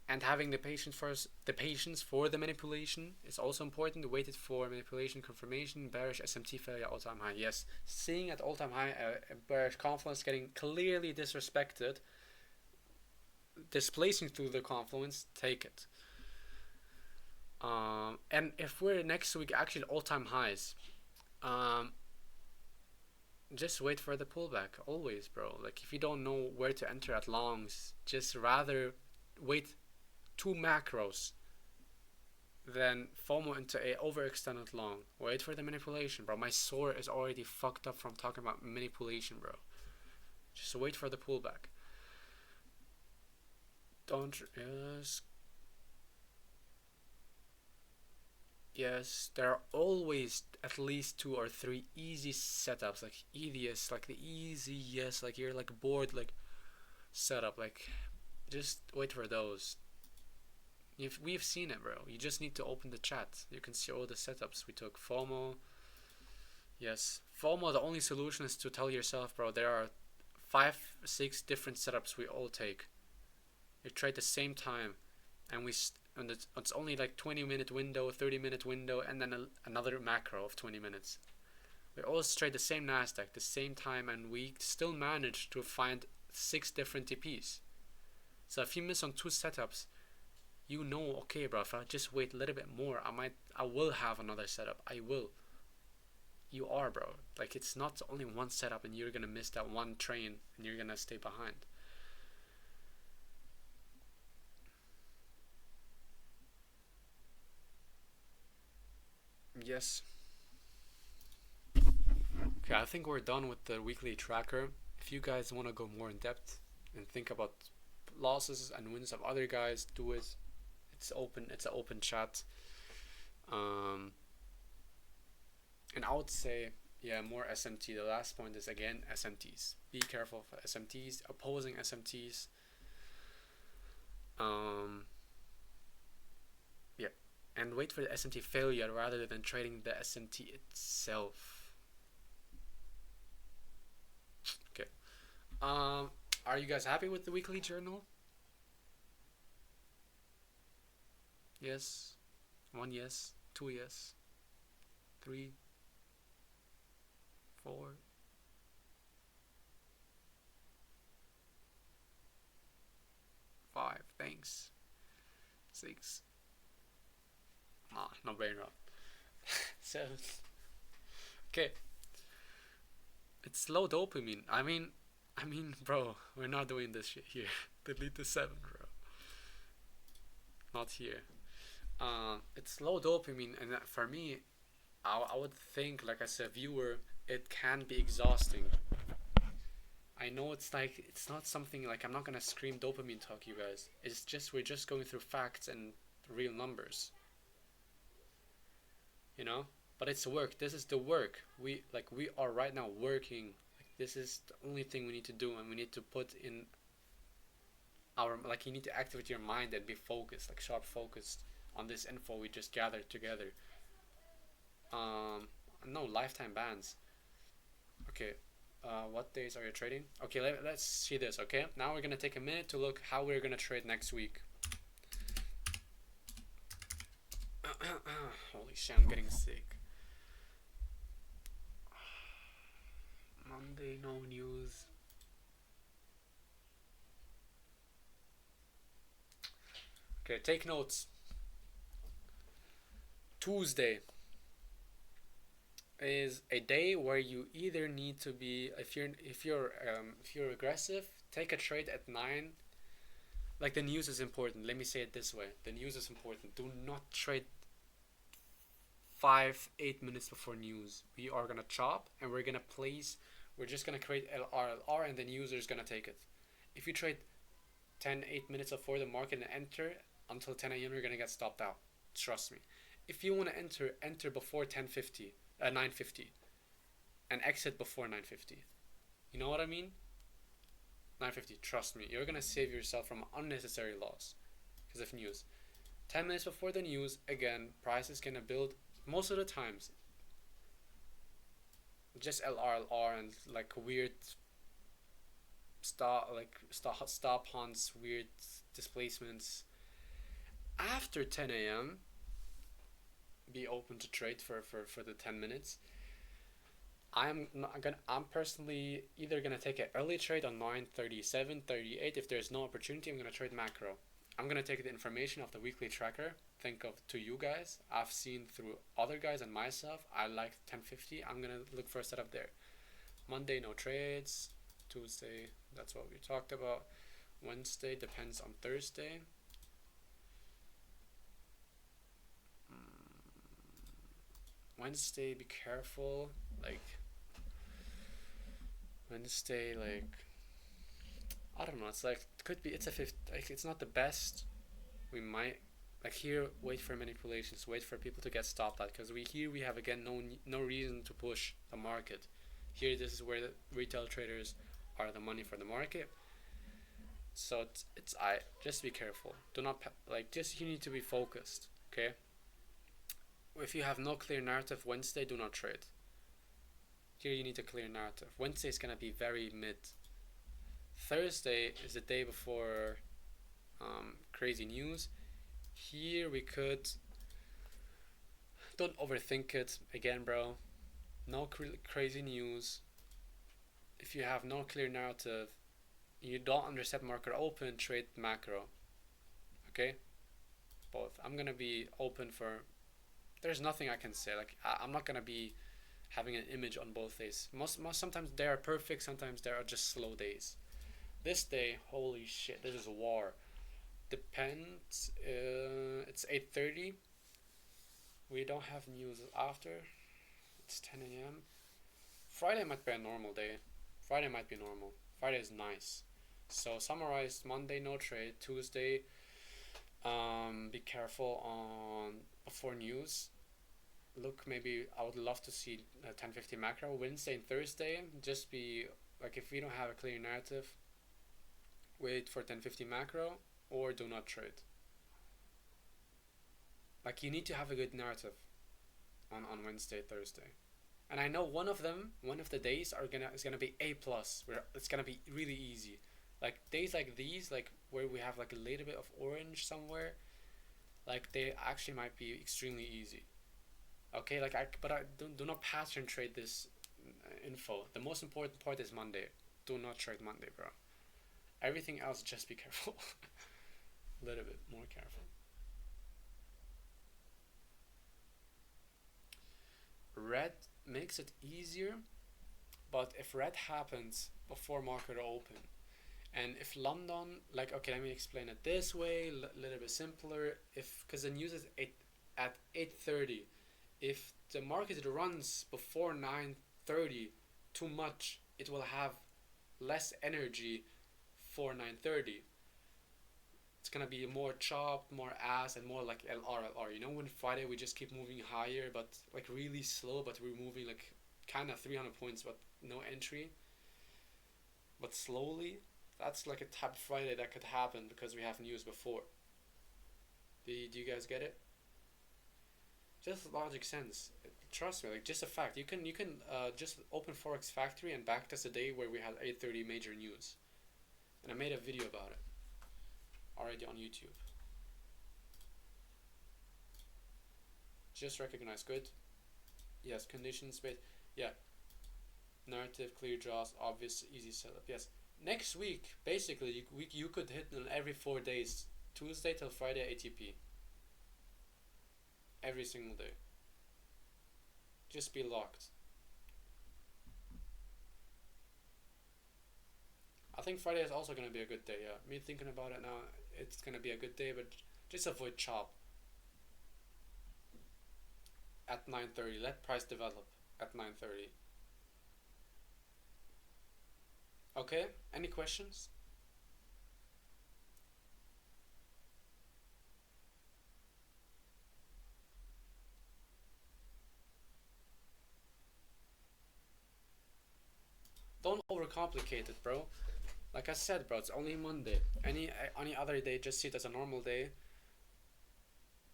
Speaker 1: And having the patience for the manipulation is also important. Waited for manipulation confirmation. Bearish SMT failure all time high. Yes. Seeing at all time high bearish confluence getting clearly disrespected, displacing through the confluence. Take it. And if we're next week actually all time highs, um, just wait for the pullback always, bro. Like if you don't know where to enter at longs, just rather wait two macros than FOMO into a overextended long. Wait for the manipulation, bro. My sore is already fucked up from talking about manipulation, bro. Just wait for the pullback. Don't yes, there are always at least two or three easy setups, like easiest, like the easiest, like you're like bored, like setup, like just wait for those. We've seen it, bro. You just need to open the chat. You can see all the setups we took. FOMO, yes, FOMO. The only solution is to tell yourself, bro, there are 5, 6 different setups we all take. You trade the same time, and it's only like 20-minute window, 30-minute window, and then another macro of 20 minutes. We all trade the same Nasdaq, the same time, and we still manage to find 6 different TPs. So if you miss on 2 setups, you know, okay, bro, if I just wait a little bit more, I will have another setup. I will. You are, bro. Like it's not only one setup, and you're gonna miss that one train, and you're gonna stay behind. Yes. Okay, I think we're done with the weekly tracker. If you guys want to go more in depth and think about losses and wins of other guys, do it. It's open. It's an open chat. Um, and I would say, yeah, more SMT. The last point is again SMTs. Be careful for SMTs, opposing SMTs. Um, yeah, and wait for the SMT failure rather than trading the SMT itself. Okay. Are you guys happy with the weekly journal? Yes. 1 yes. 2 yes. 3, 4, 5. Thanks. 6. No brain rot. 7. Okay. It's low dopamine. Bro, we're not doing this shit here. Delete the 7, bro. Not here. It's low dopamine, and for me, I would think, like as a viewer, it can be exhausting. I know it's like it's not something like I'm not gonna scream dopamine talk, you guys. It's just we're just going through facts and real numbers, you know. But it's work. This is the work. We are right now working. Like this is the only thing we need to do, and we need to put in our like you need to activate your mind and be focused, like sharp focused on this info we just gathered together. Um, no lifetime bans. Okay. What days are you trading? Okay, let's see this. Okay, now we're gonna take a minute to look how we're gonna trade next week. Holy shit, I'm getting sick. Monday, no news. Okay, take notes. Tuesday is a day where you either need to be if you're aggressive, take a trade at 9. Like the news is important. Let me say it this way: the news is important. Do not trade 5 8 minutes before news. We are gonna chop and we're gonna place. We're just gonna create LR and the user is gonna take it. If you trade 8 minutes before the market and enter until 10 a.m., you're gonna get stopped out. Trust me. If you wanna enter before 10:50, 9:50, and exit before 9:50. You know what I mean? 9:50. Trust me, you're gonna save yourself from unnecessary loss because of news. 10 minutes before the news, again, price is gonna build most of the times. Just LR and like weird stop hunts, weird displacements. After 10 a.m., be open to trade for the 10 minutes. I'm personally either gonna take an early trade on 9:37, 38. If there's no opportunity, I'm gonna trade macro. I'm gonna take the information of the weekly tracker. Think of to you guys. I've seen through other guys and myself. I like 10:50. I'm gonna look for a setup there. Monday no trades. Tuesday that's what we talked about. Wednesday depends on Thursday. Wednesday be careful. Like Wednesday like I don't know. It's like it could be. It's a fifth. Like it's not the best. We might like here wait for manipulations. Wait for people to get stopped at because we have again no reason to push the market. Here this is where the retail traders are the money for the market. So it's I just be careful. Do not like just you need to be focused. Okay. If you have no clear narrative Wednesday, do not trade. Here you need a clear narrative. Wednesday is gonna be very mid. Thursday is the day before crazy news. Here we could don't overthink it again, bro. No crazy news. If you have no clear narrative, you don't understand market open, trade macro. Okay, both. I'm gonna be open for. There's nothing I can say. Like I'm not gonna be having an image on both days. Most sometimes they are perfect. Sometimes they are just slow days. This day, holy shit, this is a war. Depends. It's 8:30. We don't have news after. It's 10 a.m. Friday might be a normal day. Friday might be normal. Friday is nice. So summarized: Monday no trade. Tuesday, be careful on before news. Look, maybe I would love to see 10:50 macro. Wednesday and Thursday, just be like if we don't have a clear narrative, wait for 10:50 macro or do not trade. Like you need to have a good narrative on Wednesday, Thursday. And I know one of the days is gonna be A plus, where it's gonna be really easy. Like days like these, like where we have like a little bit of orange somewhere, like they actually might be extremely easy. Okay, like but I do not pattern trade this info. The most important part is Monday. Do not trade Monday, bro. Everything else, just be careful. A little bit more careful. Red makes it easier, but if red happens before market open, and if London, like, okay, let me explain it this way, little bit simpler. If because the news is at 8:30, If the market runs before 9:30 too much, it will have less energy for 9:30. It's gonna be more chopped, more ass, and more like LR. You know, when Friday we just keep moving higher, but like really slow, but we're moving like kind of 300 points, but no entry, but slowly. That's like a type of Friday that could happen because we have news before. Do you guys get it? Just logic sense. Trust me, like just a fact. You can just open Forex Factory and backtest a day where we had 8:30 major news, and I made a video about it already on YouTube. Just recognize good. Yes, conditions based. Yeah, narrative, clear draws, obvious, easy setup. Yes. Next week, basically, you could hit on every 4 days, Tuesday till Friday ATP, every single day. Just be locked. I think Friday is also gonna be a good day. Yeah, me thinking about it now, it's gonna be a good day, but just avoid chop at 9:30. Let price develop at 9:30. Okay. Any questions? Don't overcomplicate it, bro. Like I said, bro, it's only Monday. Any other day, just see it as a normal day.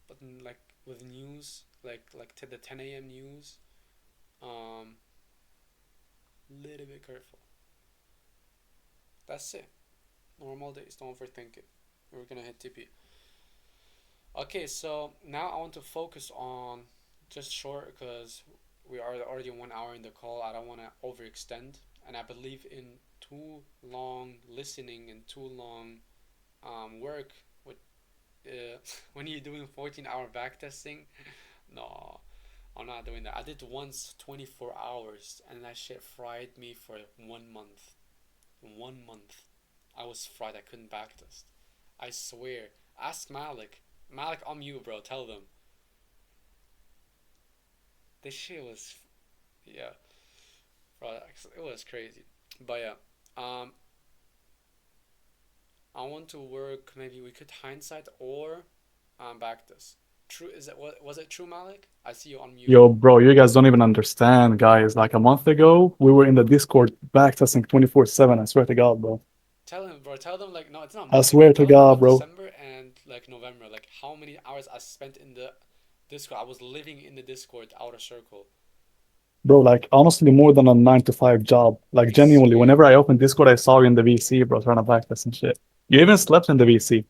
Speaker 1: But like with news, like to the 10 a.m. news, um, little bit careful. That's it. Normal days, don't overthink it. We're gonna hit TP. Okay, so now I want to focus on just short because we are already 1 hour in the call. I don't want to overextend, and I believe in too long listening and too long work with when you're doing 14-hour back testing. No, I'm not doing that. I did once 24 hours, and that shit fried me for 1 month. 1 month. I was fried. I couldn't backtest. I swear. Ask Malik. Malik, I'm you, bro. Tell them. This shit was, yeah, bro. It was crazy. But yeah, I want to work. Maybe we could hindsight or backtest. True. Is it was it true, Malik? I see you on mute.
Speaker 2: Yo, bro, you guys don't even understand, guys. Like a month ago, we were in the Discord backtesting 24/7. I swear to God, bro.
Speaker 1: Tell him, bro. Tell them like no, it's not a
Speaker 2: I
Speaker 1: month ago.
Speaker 2: swear to
Speaker 1: Tell them
Speaker 2: God,
Speaker 1: about
Speaker 2: bro.
Speaker 1: December and like November. Like how many hours I spent in the Discord. I was living in the Discord outer circle.
Speaker 2: Bro, like honestly, more than a 9 to 5 job. Like
Speaker 1: I
Speaker 2: genuinely,
Speaker 1: swear,
Speaker 2: whenever I open Discord, I saw you in the VC, bro, trying to backtest and shit. You even slept in the VC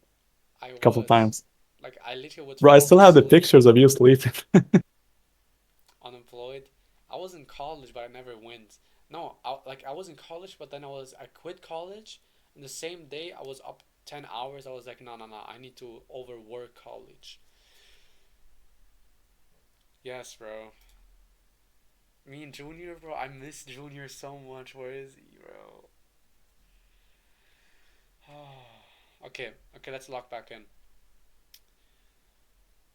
Speaker 1: I
Speaker 2: a couple
Speaker 1: was.
Speaker 2: times.
Speaker 1: Like I literally would
Speaker 2: Bro, I still
Speaker 1: focus
Speaker 2: have the
Speaker 1: solely
Speaker 2: pictures of you sleeping.
Speaker 1: unemployed. I was in college, but I never went. No, I was in college, but then I quit college, and the same day I was up 10 hours. I was like, no, no, no, I need to overwork college. Yes, bro. Me and Junior, bro. I miss Junior so much. Where is he, bro? Okay, okay. Let's lock back in.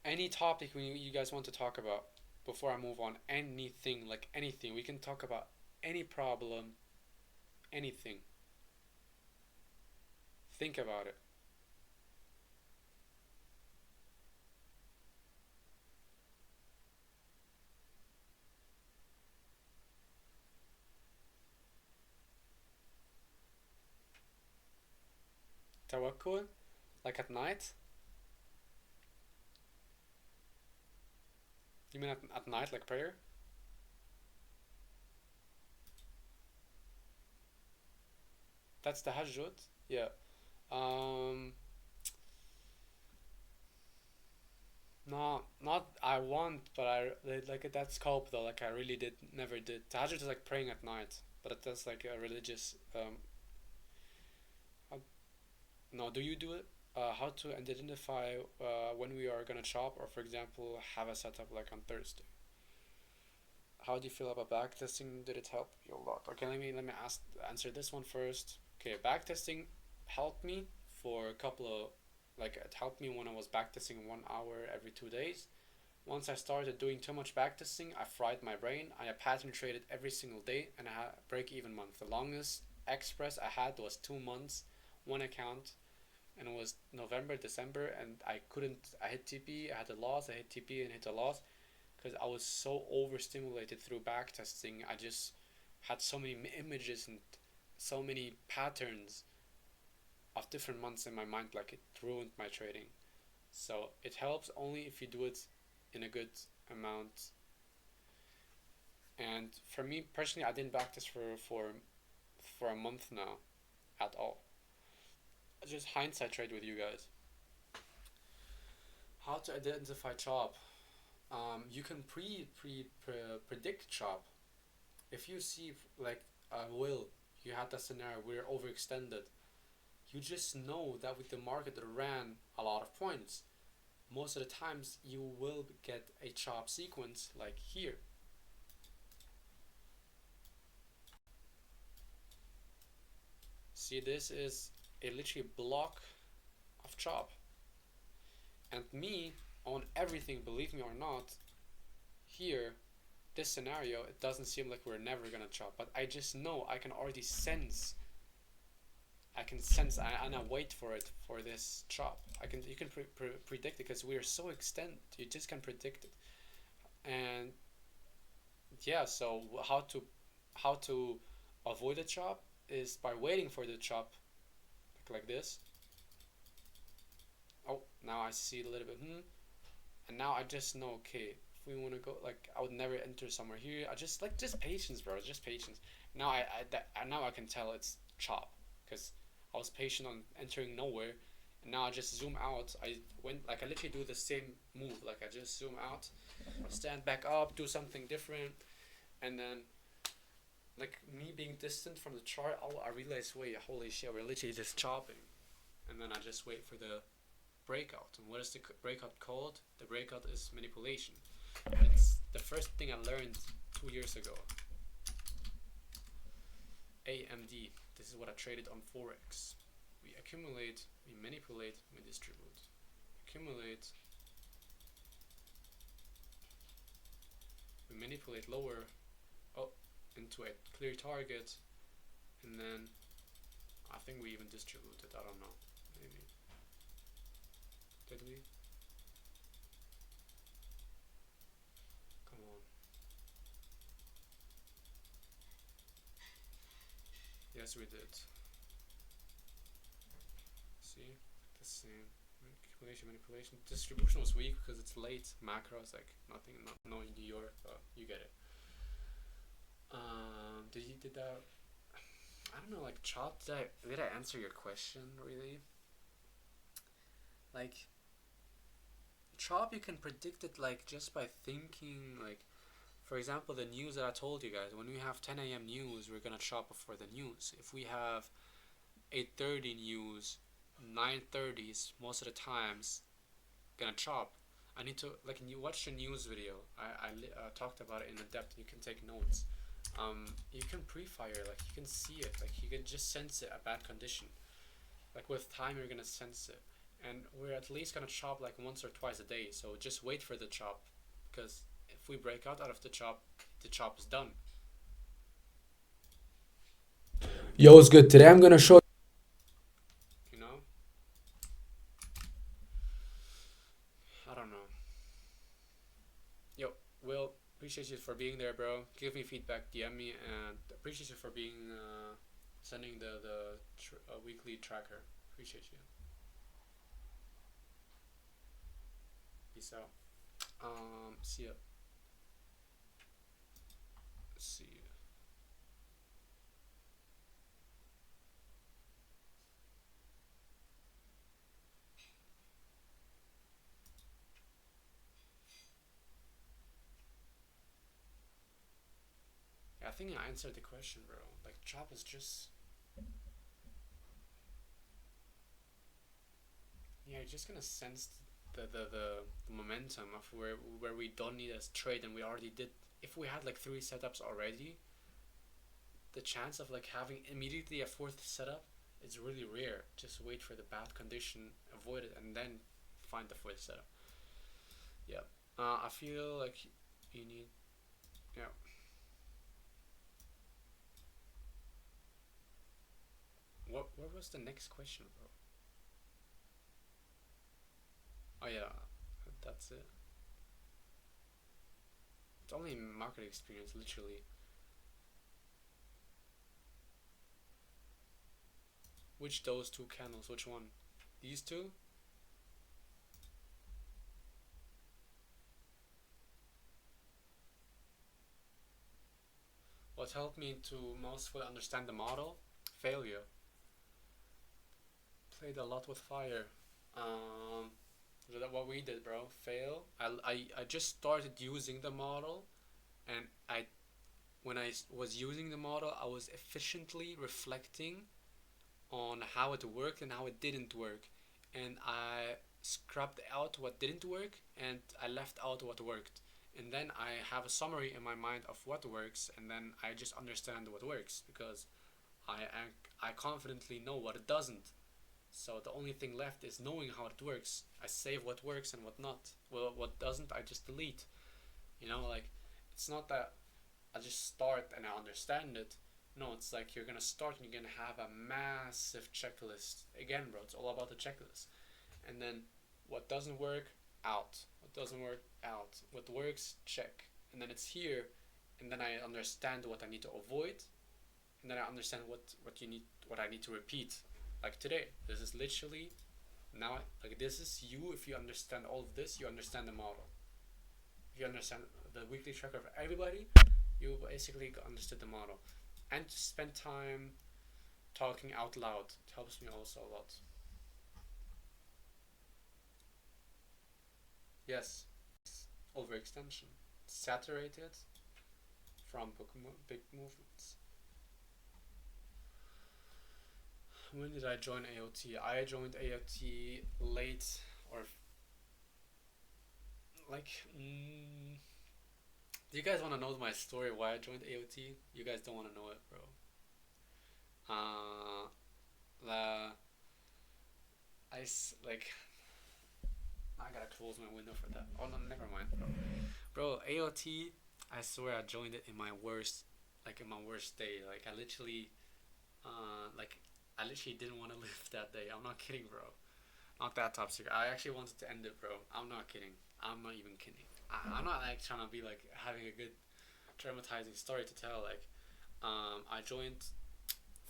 Speaker 1: Any topic you guys want to talk about before I move on? Anything, like anything. We can talk about any problem, anything. Think about it. Tawakkul, like at night. You mean at night, like prayer? That's the Hajjud. Yeah. Um. No, not I want, but like that scope though. Like I really did, never did. Tahajjud is like praying at night, but that's like a religious. Uh, no, do you do it? How to identify when we are gonna chop, or for example, have a setup like on Thursday. How do you feel about backtesting? Did it help you a lot? Okay, let me answer this one first. Okay, backtesting helped me for a couple of, like it helped me when I was backtesting 1 hour every 2 days. Once I started doing too much backtesting, I fried my brain. I pattern traded every single day, and I had a break-even month. The longest express I had was 2 months, one account, and it was November, December, and I couldn't. I hit TP, I had a loss. I hit TP and hit a loss because I was so overstimulated through backtesting. I just had so many images and so many patterns of different months in my mind, like it ruined my trading. So it helps only if you do it in a good amount. And for me personally, I didn't backtest for a month now at all. I just hindsight trade with you guys. How to identify chop? You can predict chop. If you see like will you had that scenario where overextended, you just know that with the market that ran a lot of points, most of the times you will get a chop sequence like here. See, this is a literally block of chop. And me, on everything, believe me or not, here, this scenario, it doesn't seem like we're never gonna chop. But I just know, I can already sense. I can sense, and I wait for it, for this chop. You can predict it because we are so extent. You just can predict it. And yeah, so how to avoid a chop is by waiting for the chop, like this. Oh, now I see a little bit. And now I just know, okay, if we want to go, like, I would never enter somewhere here. I just like just patience, bro. Just patience. Now now I can tell it's chop because I was patient on entering nowhere, and now I just zoom out. I went like I literally do the same move. Like I just zoom out, stand back up, do something different, and then like me being distant from the chart, I realize, wait, holy shit, we're literally just chopping, and then I just wait for the breakout. And what is the breakout called? The breakout is manipulation. It's the first thing I learned 2 years ago. AMD. This is what I traded on Forex. We accumulate, we manipulate, we distribute. Accumulate, we manipulate lower, oh, into a clear target, and then I think we even distributed. I don't know. Maybe. Did we? Come on. Yes, we did. See? The same. Manipulation. Distribution was weak because it's late. Macros, like nothing, not no New York, but you get it. Did that? I don't know. Like chop. Did I answer your question really? Like chop, you can predict it like just by thinking. Like for example, the news that I told you guys. When we have 10 a.m. news, we're gonna chop before the news. If we have 8:30 news, 9:30s most of the times gonna chop. I need to like you watch the news video. I talked about it in depth. You can take notes. You can pre-fire, like you can see it, like you can just sense it a bad condition. Like with time, you're gonna sense it, and we're at least gonna chop like once or twice a day. So just wait for the chop, because if we break out of the chop is done.
Speaker 3: Yo, it's good. Today I'm gonna show
Speaker 1: You know, I don't know. Yo, Will, appreciate you for being there, bro. Give me feedback, DM me, and appreciate you for being sending the weekly tracker. Appreciate you. Peace out. See ya. See ya. Yeah, I think I answered the question, bro. Like chop is just yeah, you're just gonna sense the momentum of where we don't need a trade and we already did. If we had like three setups already, the chance of like having immediately a fourth setup is really rare. Just wait for the bad condition, avoid it, and then find the fourth setup. Yeah. I feel like you need, yeah. What was the next question, bro? Oh yeah, that's it. It's only market experience, literally. Which those two candles? Which one? These two? What helped me to most fully understand the model? Failure. Played a lot with fire. Um, that what we did, bro. Fail. I just started using the model, and when I was using the model, I was efficiently reflecting on how it worked and how it didn't work, and I scrubbed out what didn't work and I left out what worked. And then I have a summary in my mind of what works, and then I just understand what works because I I confidently know what it doesn't. So the only thing left is knowing how it works. I save what works and what not. Well, what doesn't, I just delete. Like it's not that I just start and I understand it. No, it's like you're gonna start and you're gonna have a massive checklist. Again, bro, it's all about the checklist. And then what doesn't work, out. What doesn't work, out. What works, check. And then it's here, and then I understand what I need to avoid, and then I understand what I need to repeat. Like today, this is literally now like this is you. If you understand all of this, you understand the model. If you understand the weekly tracker of everybody, you basically understood the model. And to spend time talking out loud. It helps me also a lot. Yes, overextension. Saturated from big movements. When did I join AOT? I joined AOT late, or like, do you guys want to know my story why I joined AOT? You guys don't want to know it, bro. Uh, the like I gotta close my window for that. Oh no, never mind, bro. Bro, AOT. I swear I joined it in my worst, like in my worst day. Like I literally didn't want to live that day. I'm not kidding, bro. Not that toxic. I actually wanted to end it, bro. I'm not kidding. I'm not even kidding. I'm not like trying to be like having a good traumatizing story to tell. Like, I joined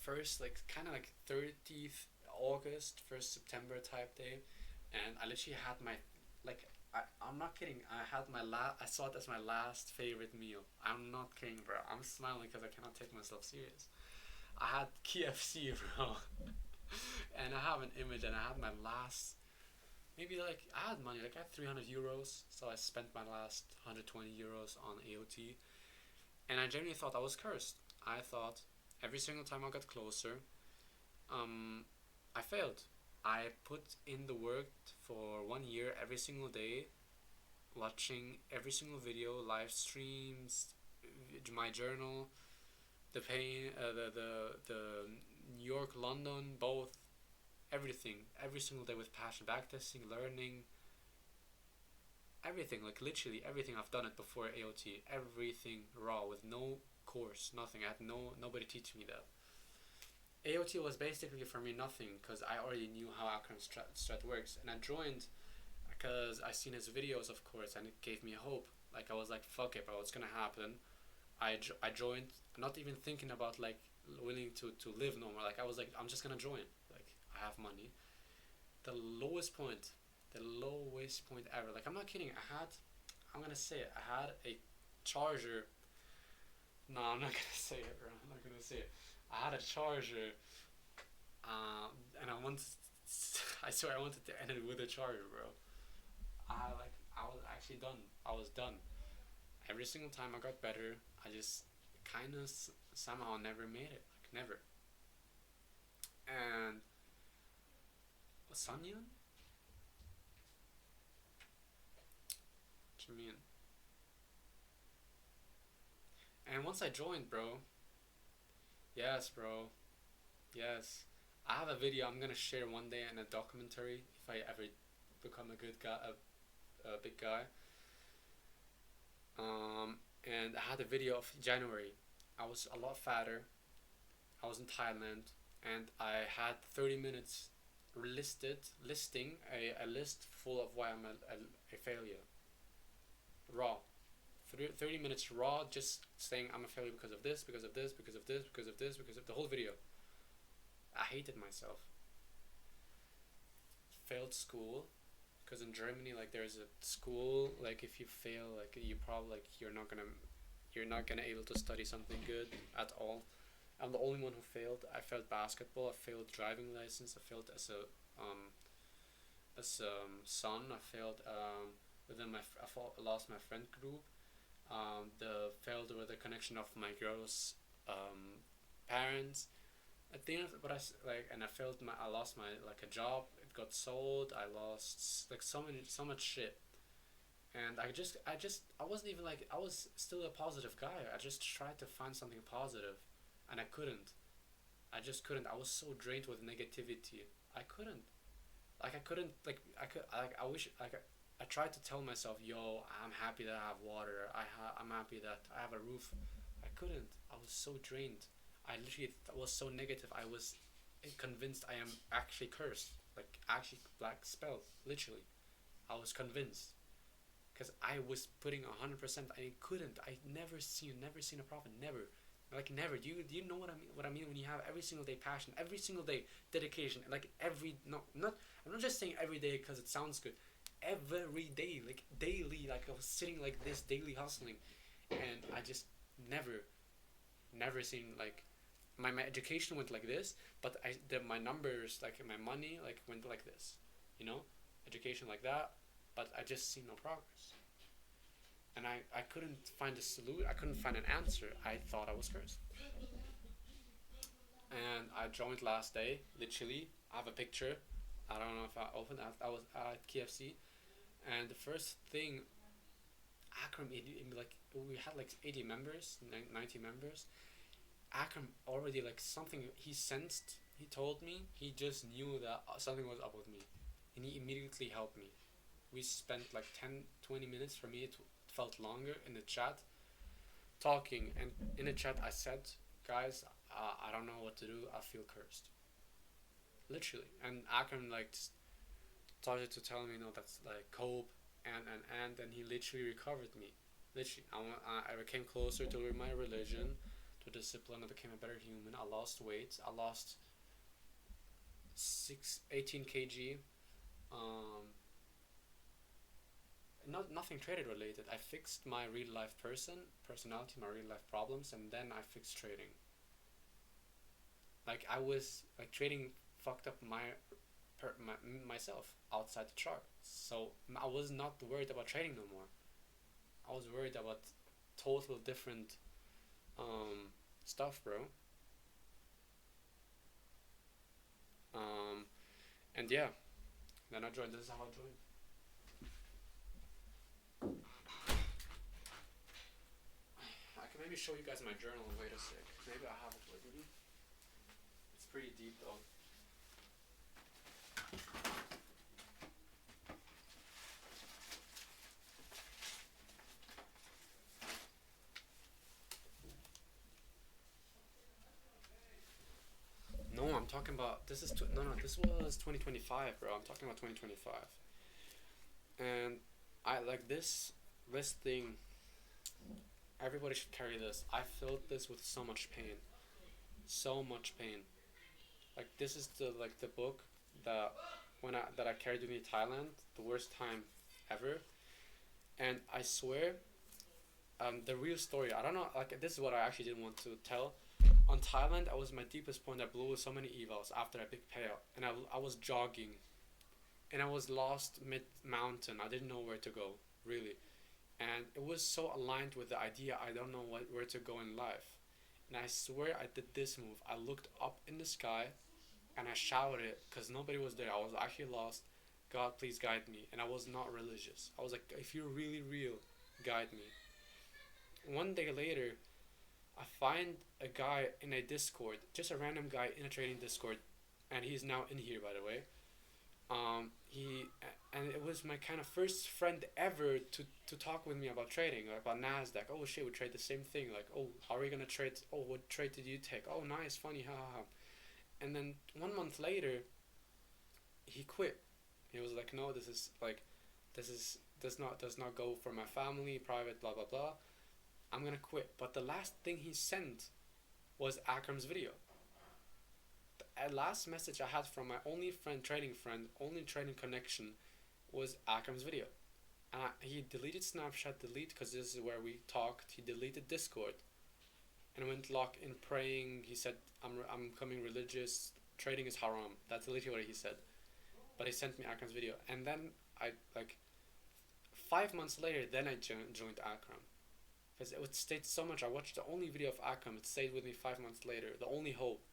Speaker 1: first, like kind of like 30th August, 1st September type day, and I literally had my like I'm not kidding. I had my I saw it as my last favorite meal. I'm not kidding, bro. I'm smiling because I cannot take myself serious. I had KFC, bro, and I have an image, and I had my last. Maybe like I had money, like I had 300 euros, so I spent my last 120 euros on AOT, and I genuinely thought I was cursed. I thought every single time I got closer, um, I failed. I put in the work for 1 year every single day, watching every single video, live streams, my journal, the pain, the New York, London, both, everything, every single day with passion, backtesting, learning, everything, like literally everything. I've done it before AOT, everything raw with no course, nothing. I had nobody teach me that. AOT was basically for me nothing because I already knew how Akram's strat works, and I joined because I seen his videos, of course, and it gave me hope. Like I was like, fuck it, bro, it's gonna happen. I joined, not even thinking about like willing to live no more. Like I was like, I'm just gonna join. Like I have money. The lowest point, the lowest point ever. Like I'm not kidding. I'm gonna say it. I had a charger. No, I'm not gonna say it, bro. I'm not gonna say it. I had a charger, and I wanted. I swear I wanted to end it with a charger, bro. I was actually done. I was done. Every single time I got better, I just kind of somehow never made it. Like never. And Sanyan? What you mean? And once I joined, bro. Yes, bro. Yes. I have a video I'm gonna share one day in a documentary if I ever become a good guy, a big guy. had a video of January. I was a lot fatter. I was in Thailand, and I had 30 minutes listing a list full of why I'm a failure. Raw. 30 minutes raw, just saying I'm a failure because of this, because of this, because of this, because of this, because of the whole video. I hated myself. Failed school, because in Germany, like, there's a school, like, if you fail, like, you probably, like, you're not gonna able to study something good at all. I'm the only one who failed. I failed basketball. I failed driving license. I failed as a son. I failed within I lost my friend group. The failed with the connection of my girl's parents. At the end of but and I lost my like a job. It got sold. I lost like so much shit. And I wasn't even like I was still a positive guy. I just tried to find something positive, and I couldn't. I just couldn't. I was so drained with negativity. I couldn't. Like I couldn't. Like I could. I wish. I tried to tell myself, "Yo, I'm happy that I have water. I'm happy that I have a roof." I couldn't. I was so drained. I literally was so negative. I was convinced I am actually cursed. Like actually black spelled. Literally, I was convinced. Because I was putting 100%. I couldn't. I never seen a prophet. Never. Like never. Do you know what I mean? What I mean when you have every single day passion, every single day dedication, like every no not. I'm not just saying every day because it sounds good. Every day, like daily, like I was sitting like this, daily hustling, and I just never, never seen like my education went like this, but my numbers like my money like went like this, you know, education like that, but I just see no progress. And I couldn't find a solution. I couldn't find an answer. I thought I was cursed. And I joined last day. Literally, I have a picture. I don't know if I opened. I was at KFC, and the first thing, Akram, like we had like 80 members, 90 members. Akram already like something he sensed. He told me he just knew that something was up with me, and he immediately helped me. We spent like 10, 20 minutes. For me it felt longer in the chat talking, and in the chat I said, guys, I don't know what to do. I feel cursed, literally. And Akram like started to tell me, no, that's like cope, and he literally recovered me. Literally, I became closer to my religion, to discipline. I became a better human. I lost weight. I lost 18 kg. um Nothing trading related. I fixed my real life personality, my real life problems, and then I fixed trading. Like I was like trading fucked up myself outside the chart. So I was not worried about trading no more. I was worried about total different stuff, bro. Um, and yeah, then I joined. This is how I joined. I can maybe show you guys my journal. Wait a sec. Maybe I have it with me. It's pretty deep though. No, I'm talking about this is no. This was 2025, bro. I'm talking about 2025, and I like this thing. Everybody should carry this. I felt this with so much pain, so much pain. Like this is the book that I carried with me in Thailand, the worst time ever, and I swear, the real story. I don't know. Like this is what I actually didn't want to tell. On Thailand, I was my deepest point. I blew so many evals after a big payout, and I was jogging, and I was lost mid mountain. I didn't know where to go really, and it was so aligned with the idea I don't know where to go in life. And I swear I did this move. I looked up in the sky, and I shouted because nobody was there. I was actually lost. God, please guide me. And I was not religious. I was like, if you're really real, guide me. One day later, I find a guy in a Discord, just a random guy in a trading Discord, and he's now in here, by the way. and it was my kind of first friend ever to talk with me about trading, like about Nasdaq. Oh shit, we trade the same thing. Like, oh, how are we gonna trade? Oh, what trade did you take? Oh, nice, funny, ha ha ha. And then 1 month later, he quit. He was like, no, this is like, this is does not go for my family, private, blah blah blah. I'm gonna quit. But the last thing he sent was Akram's video. The last message I had from my only friend, only trading connection, was Akram's video. And he deleted Snapchat, because this is where we talked. He deleted Discord and went lock in praying. He said, I'm becoming religious. Trading is haram. That's literally what he said. But he sent me Akram's video. And then I, like, 5 months later, then I joined Akram. Because it would stayed so much. I watched the only video of Akram. It stayed with me 5 months later. The only hope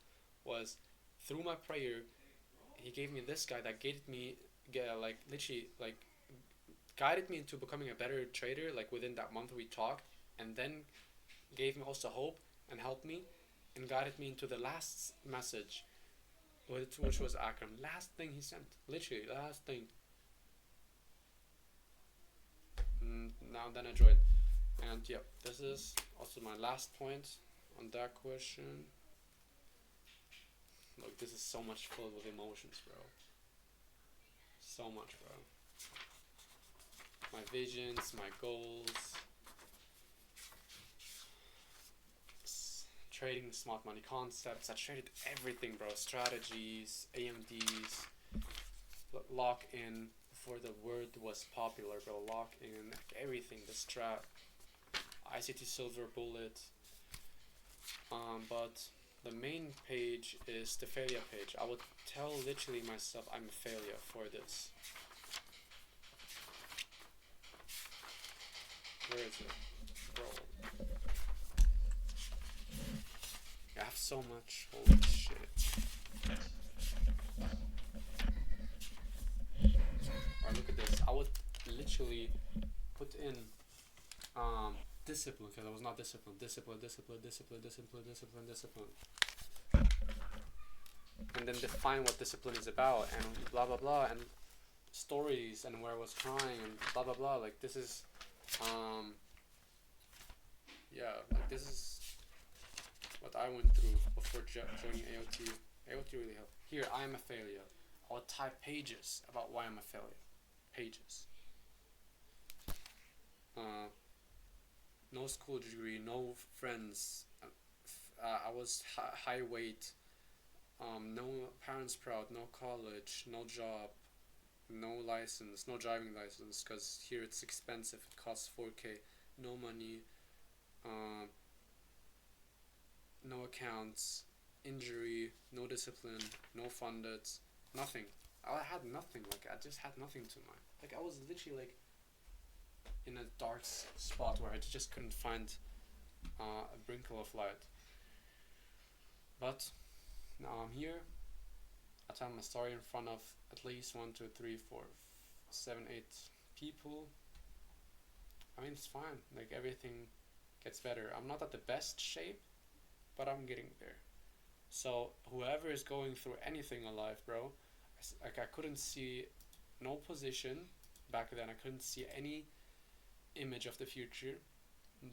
Speaker 1: was through my prayer, he gave me this guy that guided me, like, literally, like, guided me into becoming a better trader, like, within that month we talked, and then gave me also hope and helped me and guided me into the last message, which was Akram. Last thing he sent, literally last thing. Now then I joined, and yeah, this is also my last point on that question. Look, this is so much filled with emotions, bro. So much, bro. My visions, my goals, trading smart money concepts. I traded everything, bro. Strategies, AMDs, lock in before the word was popular, bro. Lock in, like, everything. The strat, ICT Silver Bullet. But the main page is the failure page. I would tell literally myself I'm a failure for this. Where is it? Bro. I have so much. Holy shit. Alright, look at this. I would literally put in discipline, because I was not disciplined. Discipline. And then define what discipline is about, and blah blah blah, and stories, and where I was trying, and blah blah blah. Like, this is yeah, like, this is what I went through before joining AOT. AOT really helped. Here, I am a failure. I'll type pages about why I'm a failure. Pages. No school degree, no friends. I was high weight. No parents proud, no college, no job, no license, no driving license, because here it's expensive. It costs 4K. No money. No accounts, injury, no discipline, no funded, nothing. I had nothing. Like, I just had nothing to my. Like, I was literally, like, in a dark spot where I just couldn't find a brinkle of light. But now I'm here. I tell my story in front of at least 1, 2, 3, 4, 7, 8 people. I mean, it's fine. Like, everything gets better. I'm not at the best shape, but I'm getting there. So whoever is going through anything in life, bro, like, I couldn't see no position back then. I couldn't see any image of the future,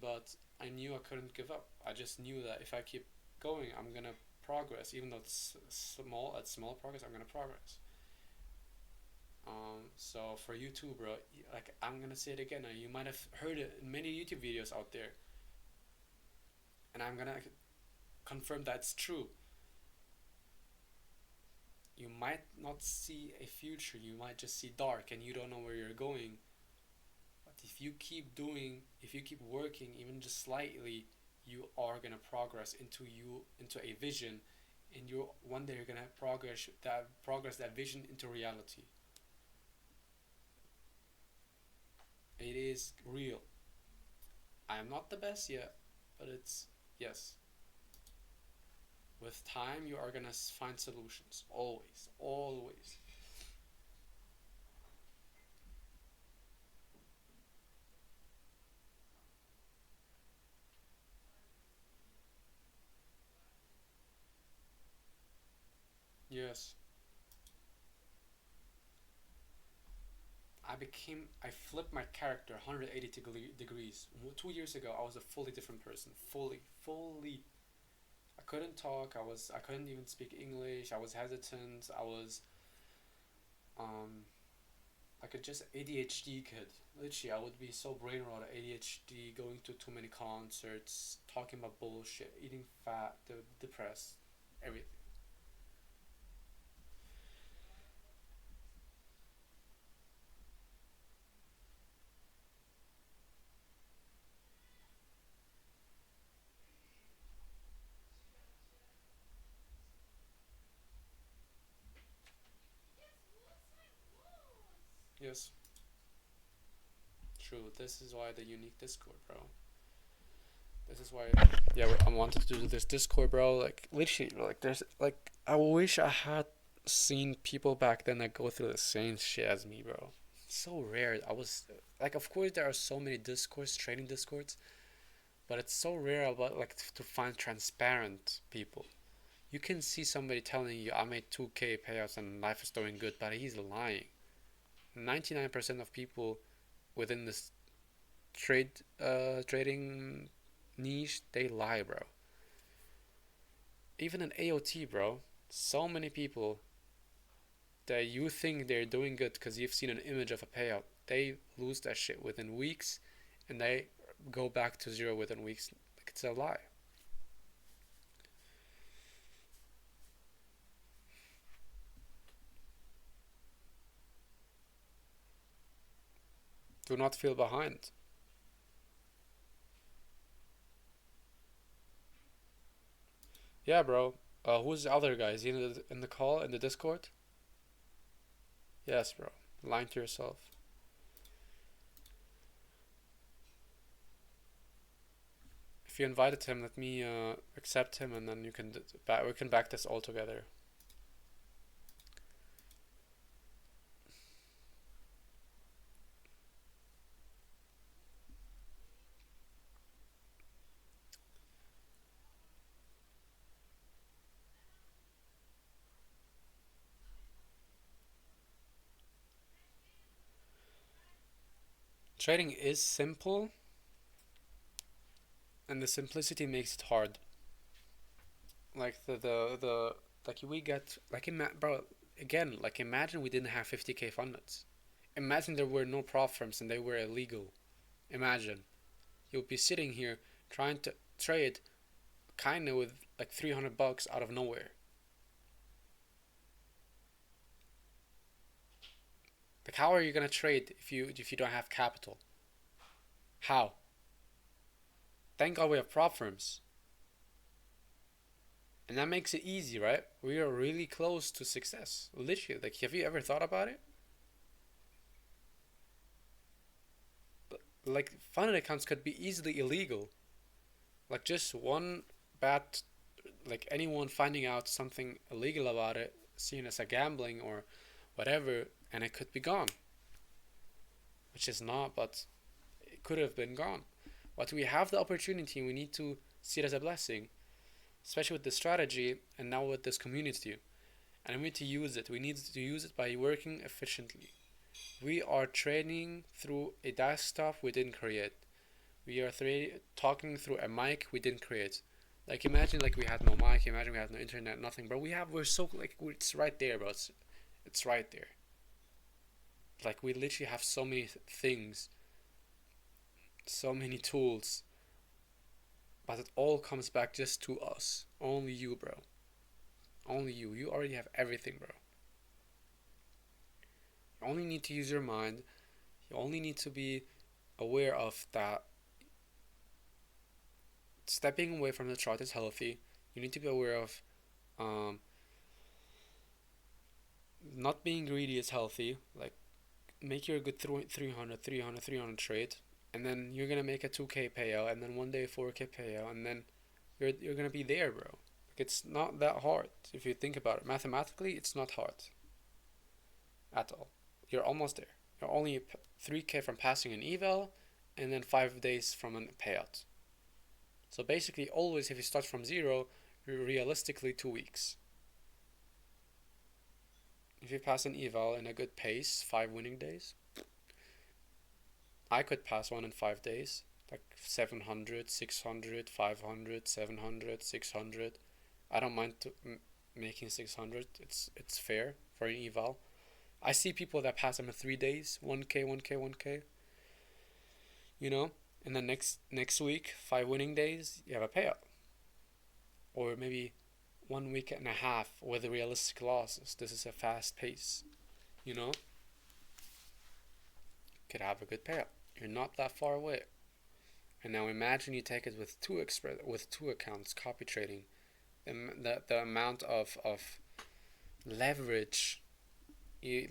Speaker 1: but I knew I couldn't give up. I just knew that if I keep going, I'm gonna progress. Even though it's small progress, I'm gonna progress. So for you too, bro, like, I'm gonna say it again. You might have heard it in many YouTube videos out there, and I'm gonna confirm that's true. You might not see a future, you might just see dark, and you don't know where you're going. But if you keep working, even just slightly, you are gonna progress into a vision, and one day you're gonna progress that vision into reality. It is real. I am not the best yet, but it's yes. With time, you are gonna find solutions. Always, always. Yes. I flipped my character 180 degrees. 2 years ago, I was a fully different person. Fully. I couldn't talk. I couldn't even speak English. I was hesitant. I was, um, like a just ADHD kid. Literally, I would be so brain rot at ADHD, going to too many concerts, talking about bullshit, eating fat, depressed, everything. Yes, true. This is why the unique Discord, bro. This is why, yeah, I wanted to do this Discord, bro. Like, literally, like, there's, like, I wish I had seen people back then that go through the same shit as me, bro. It's so rare. Like, of course, there are so many Discords, training Discords, but it's so rare about, like, to find transparent people. You can see somebody telling you, I made 2K payouts and life is doing good, but he's lying. 99% of people within this trading niche, they lie, bro. Even in AOT, bro, so many people that you think they're doing good because you've seen an image of a payout, they lose that shit within weeks, and they go back to zero within weeks. Like, it's a lie. Do not feel behind. Yeah, bro. Who's the other guy? Is he in the call in the Discord? Yes, bro. Lying to yourself. If you invited him, let me accept him, and then we can back this all together. Trading is simple, and the simplicity makes it hard. Like the like we get like bro, again, like, imagine we didn't have 50K fundeds. Imagine there were no prop firms and they were illegal. Imagine you'll be sitting here trying to trade kind of with like $300 out of nowhere. Like, how are you gonna trade if you don't have capital? How? Thank God we have prop firms, and that makes it easy, right? We are really close to success. Literally, like, have you ever thought about it? Like, funded accounts could be easily illegal. Like, just one bad, like, anyone finding out something illegal about it, seen as a gambling or whatever, and it could be gone. Which is not, but it could have been gone. But we have the opportunity, and we need to see it as a blessing, especially with this strategy and now with this community. And we need to use it. We need to use it by working efficiently. We are training through a desktop we didn't create. We are talking through a mic we didn't create. Like, imagine, like, we had no mic. Imagine we had no internet, nothing. Bro, we're so, like, it's right there, bro. It's right there. Like, we literally have so many things, so many tools, but it all comes back just to us. Only you, bro. Only you. You already have everything, bro. You only need to use your mind. You only need to be aware of that stepping away from the chart is healthy. You need to be aware of um, not being greedy is healthy. Like, make your good 300 trade, and then you're gonna make a 2K payout, and then one day 4K payout, and then you're gonna be there, bro. Like, it's not that hard if you think about it. Mathematically, it's not hard at all. You're almost there. You're only 3K from passing an eval, and then 5 days from a payout. So basically, always, if you start from zero, you're realistically 2 weeks. If you pass an eval in a good pace, 5 winning days, I could pass one in 5 days, like 700, 600, 500, 700, 600. I don't mind making 600. It's fair for an eval. I see people that pass them in 3 days, 1K, 1K, 1K. You know, and then next week, 5 winning days, you have a payout, or maybe 1 week and a half with realistic losses. This is a fast pace. You know, could have a good payout. You're not that far away. And now imagine you take it with two accounts, copy trading. The amount of leverage, you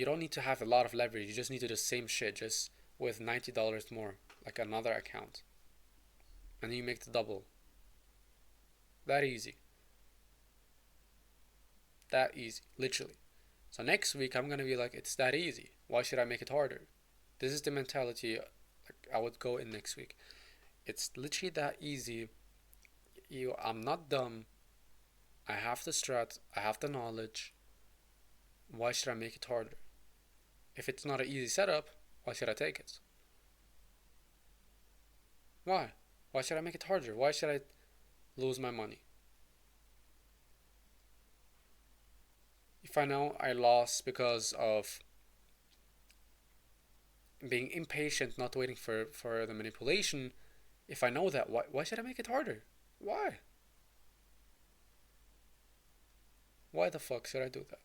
Speaker 1: don't need to have a lot of leverage. You just need to do the same shit, just with $90 more, like another account, and then you make the double. That easy. That easy, literally. So next week I'm gonna be like, it's that easy. Why should I make it harder? This is the mentality like I would go in next week. It's literally that easy. I'm not dumb. I have the strat. I have the knowledge. Why should I make it harder? If it's not an easy setup, why should I take it? Why? Why should I make it harder? Why should I lose my money? If I know I lost because of being impatient, not waiting for the manipulation, if I know that, why should I make it harder? Why? Why the fuck should I do that?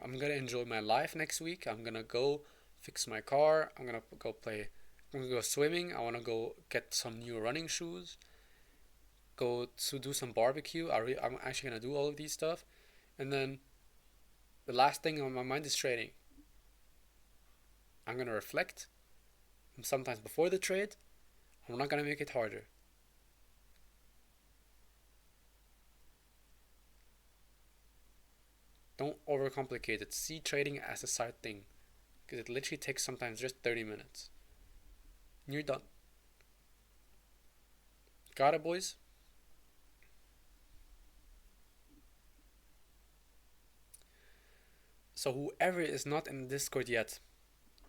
Speaker 1: I'm gonna enjoy my life next week. I'm gonna go fix my car. I'm gonna go swimming. I wanna go get some new running shoes. Go to do some barbecue. I'm actually gonna do all of these stuff. And then the last thing on my mind is trading. I'm gonna reflect. Sometimes before the trade, I'm not gonna make it harder. Don't overcomplicate it. See trading as a side thing, because it literally takes sometimes just 30 minutes. And you're done. Got it, boys? So whoever is not in the Discord yet,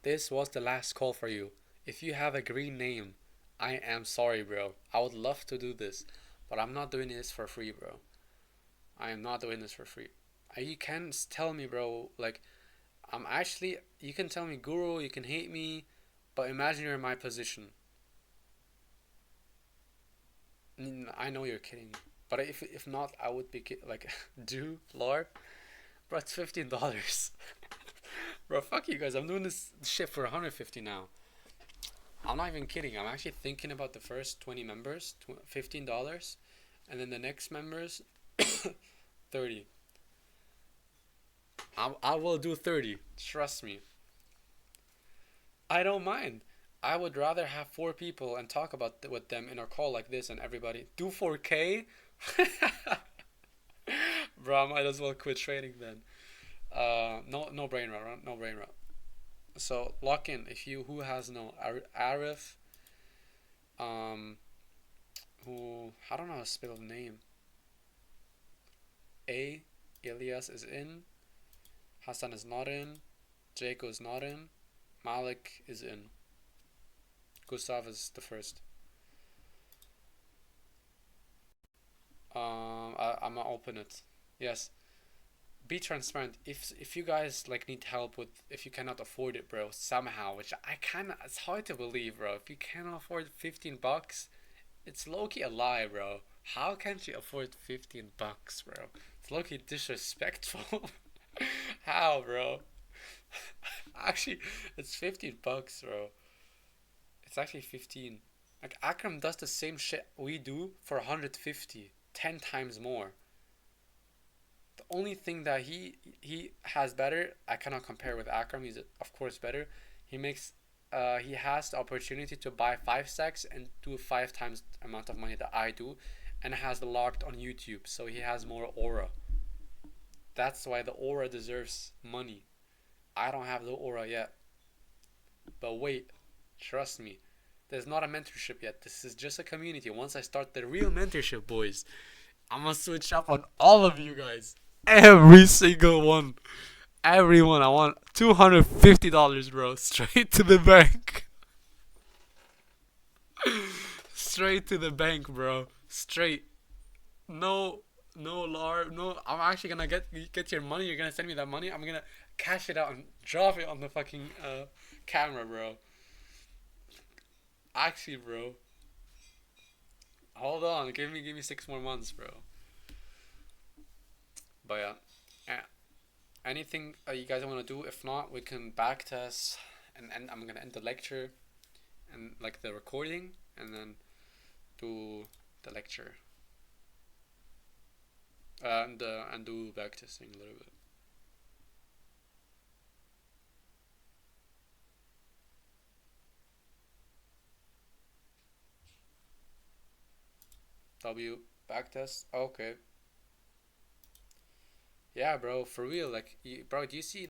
Speaker 1: this was the last call for you. If you have a green name, I am sorry, bro. I would love to do this, but I'm not doing this for free, bro. I am not doing this for free. You can tell me, bro, like, you can tell me, Guru, you can hate me, but imagine you're in my position. I know you're kidding, but if not, I would be like, do, Lord, bro, it's $15. Bro, fuck you guys. I'm doing this shit for 150 now. I'm not even kidding. I'm actually thinking about the first 20 members, $15, and then the next members, 30. I will do 30. Trust me. I don't mind. I would rather have 4 people and talk about with them in a call like this, and everybody do 4K. Bro, I might as well quit trading then. No brain rot, no brain rot. So lock in. Who has no Arif, who I don't know how to spell the name. Elias is in. Hassan is not in. Jaco is not in. Malik is in. Gustav is the first. I'm gonna open it. Yes. Be transparent. If you guys like need help with, if you cannot afford it, bro, somehow, which I cannot, it's hard to believe, bro. If you cannot afford $15, it's low-key a lie, bro. How can't you afford $15, bro? It's low-key disrespectful. How, bro? Actually, it's $15, bro. It's actually 15. Like, Akram does the same shit we do for 150, 10 times more. The only thing that he has better, I cannot compare with Akram. He's of course better. He has the opportunity to buy 5 stacks and do 5 times the amount of money that I do, and has the locked on YouTube, so he has more aura. That's why the aura deserves money. I don't have the aura yet. But wait, trust me. There's not a mentorship yet. This is just a community. Once I start the real mentorship, boys, I'm gonna switch up on all of you guys. Every single one. everyone. I want $250, bro. Straight to the bank. Straight to the bank, bro. Straight. No, no, no. I'm actually gonna get your money. You're gonna send me that money. I'm gonna cash it out and drop it on the fucking camera, bro. Actually, bro. Hold on. Give me 6 more months, bro. But yeah. Anything you guys want to do? If not, we can back test, and I'm gonna end the lecture, and like the recording, and then do the lecture, and do back testing a little bit. Back test. Okay. Yeah, bro. For real. Like, bro. Do you see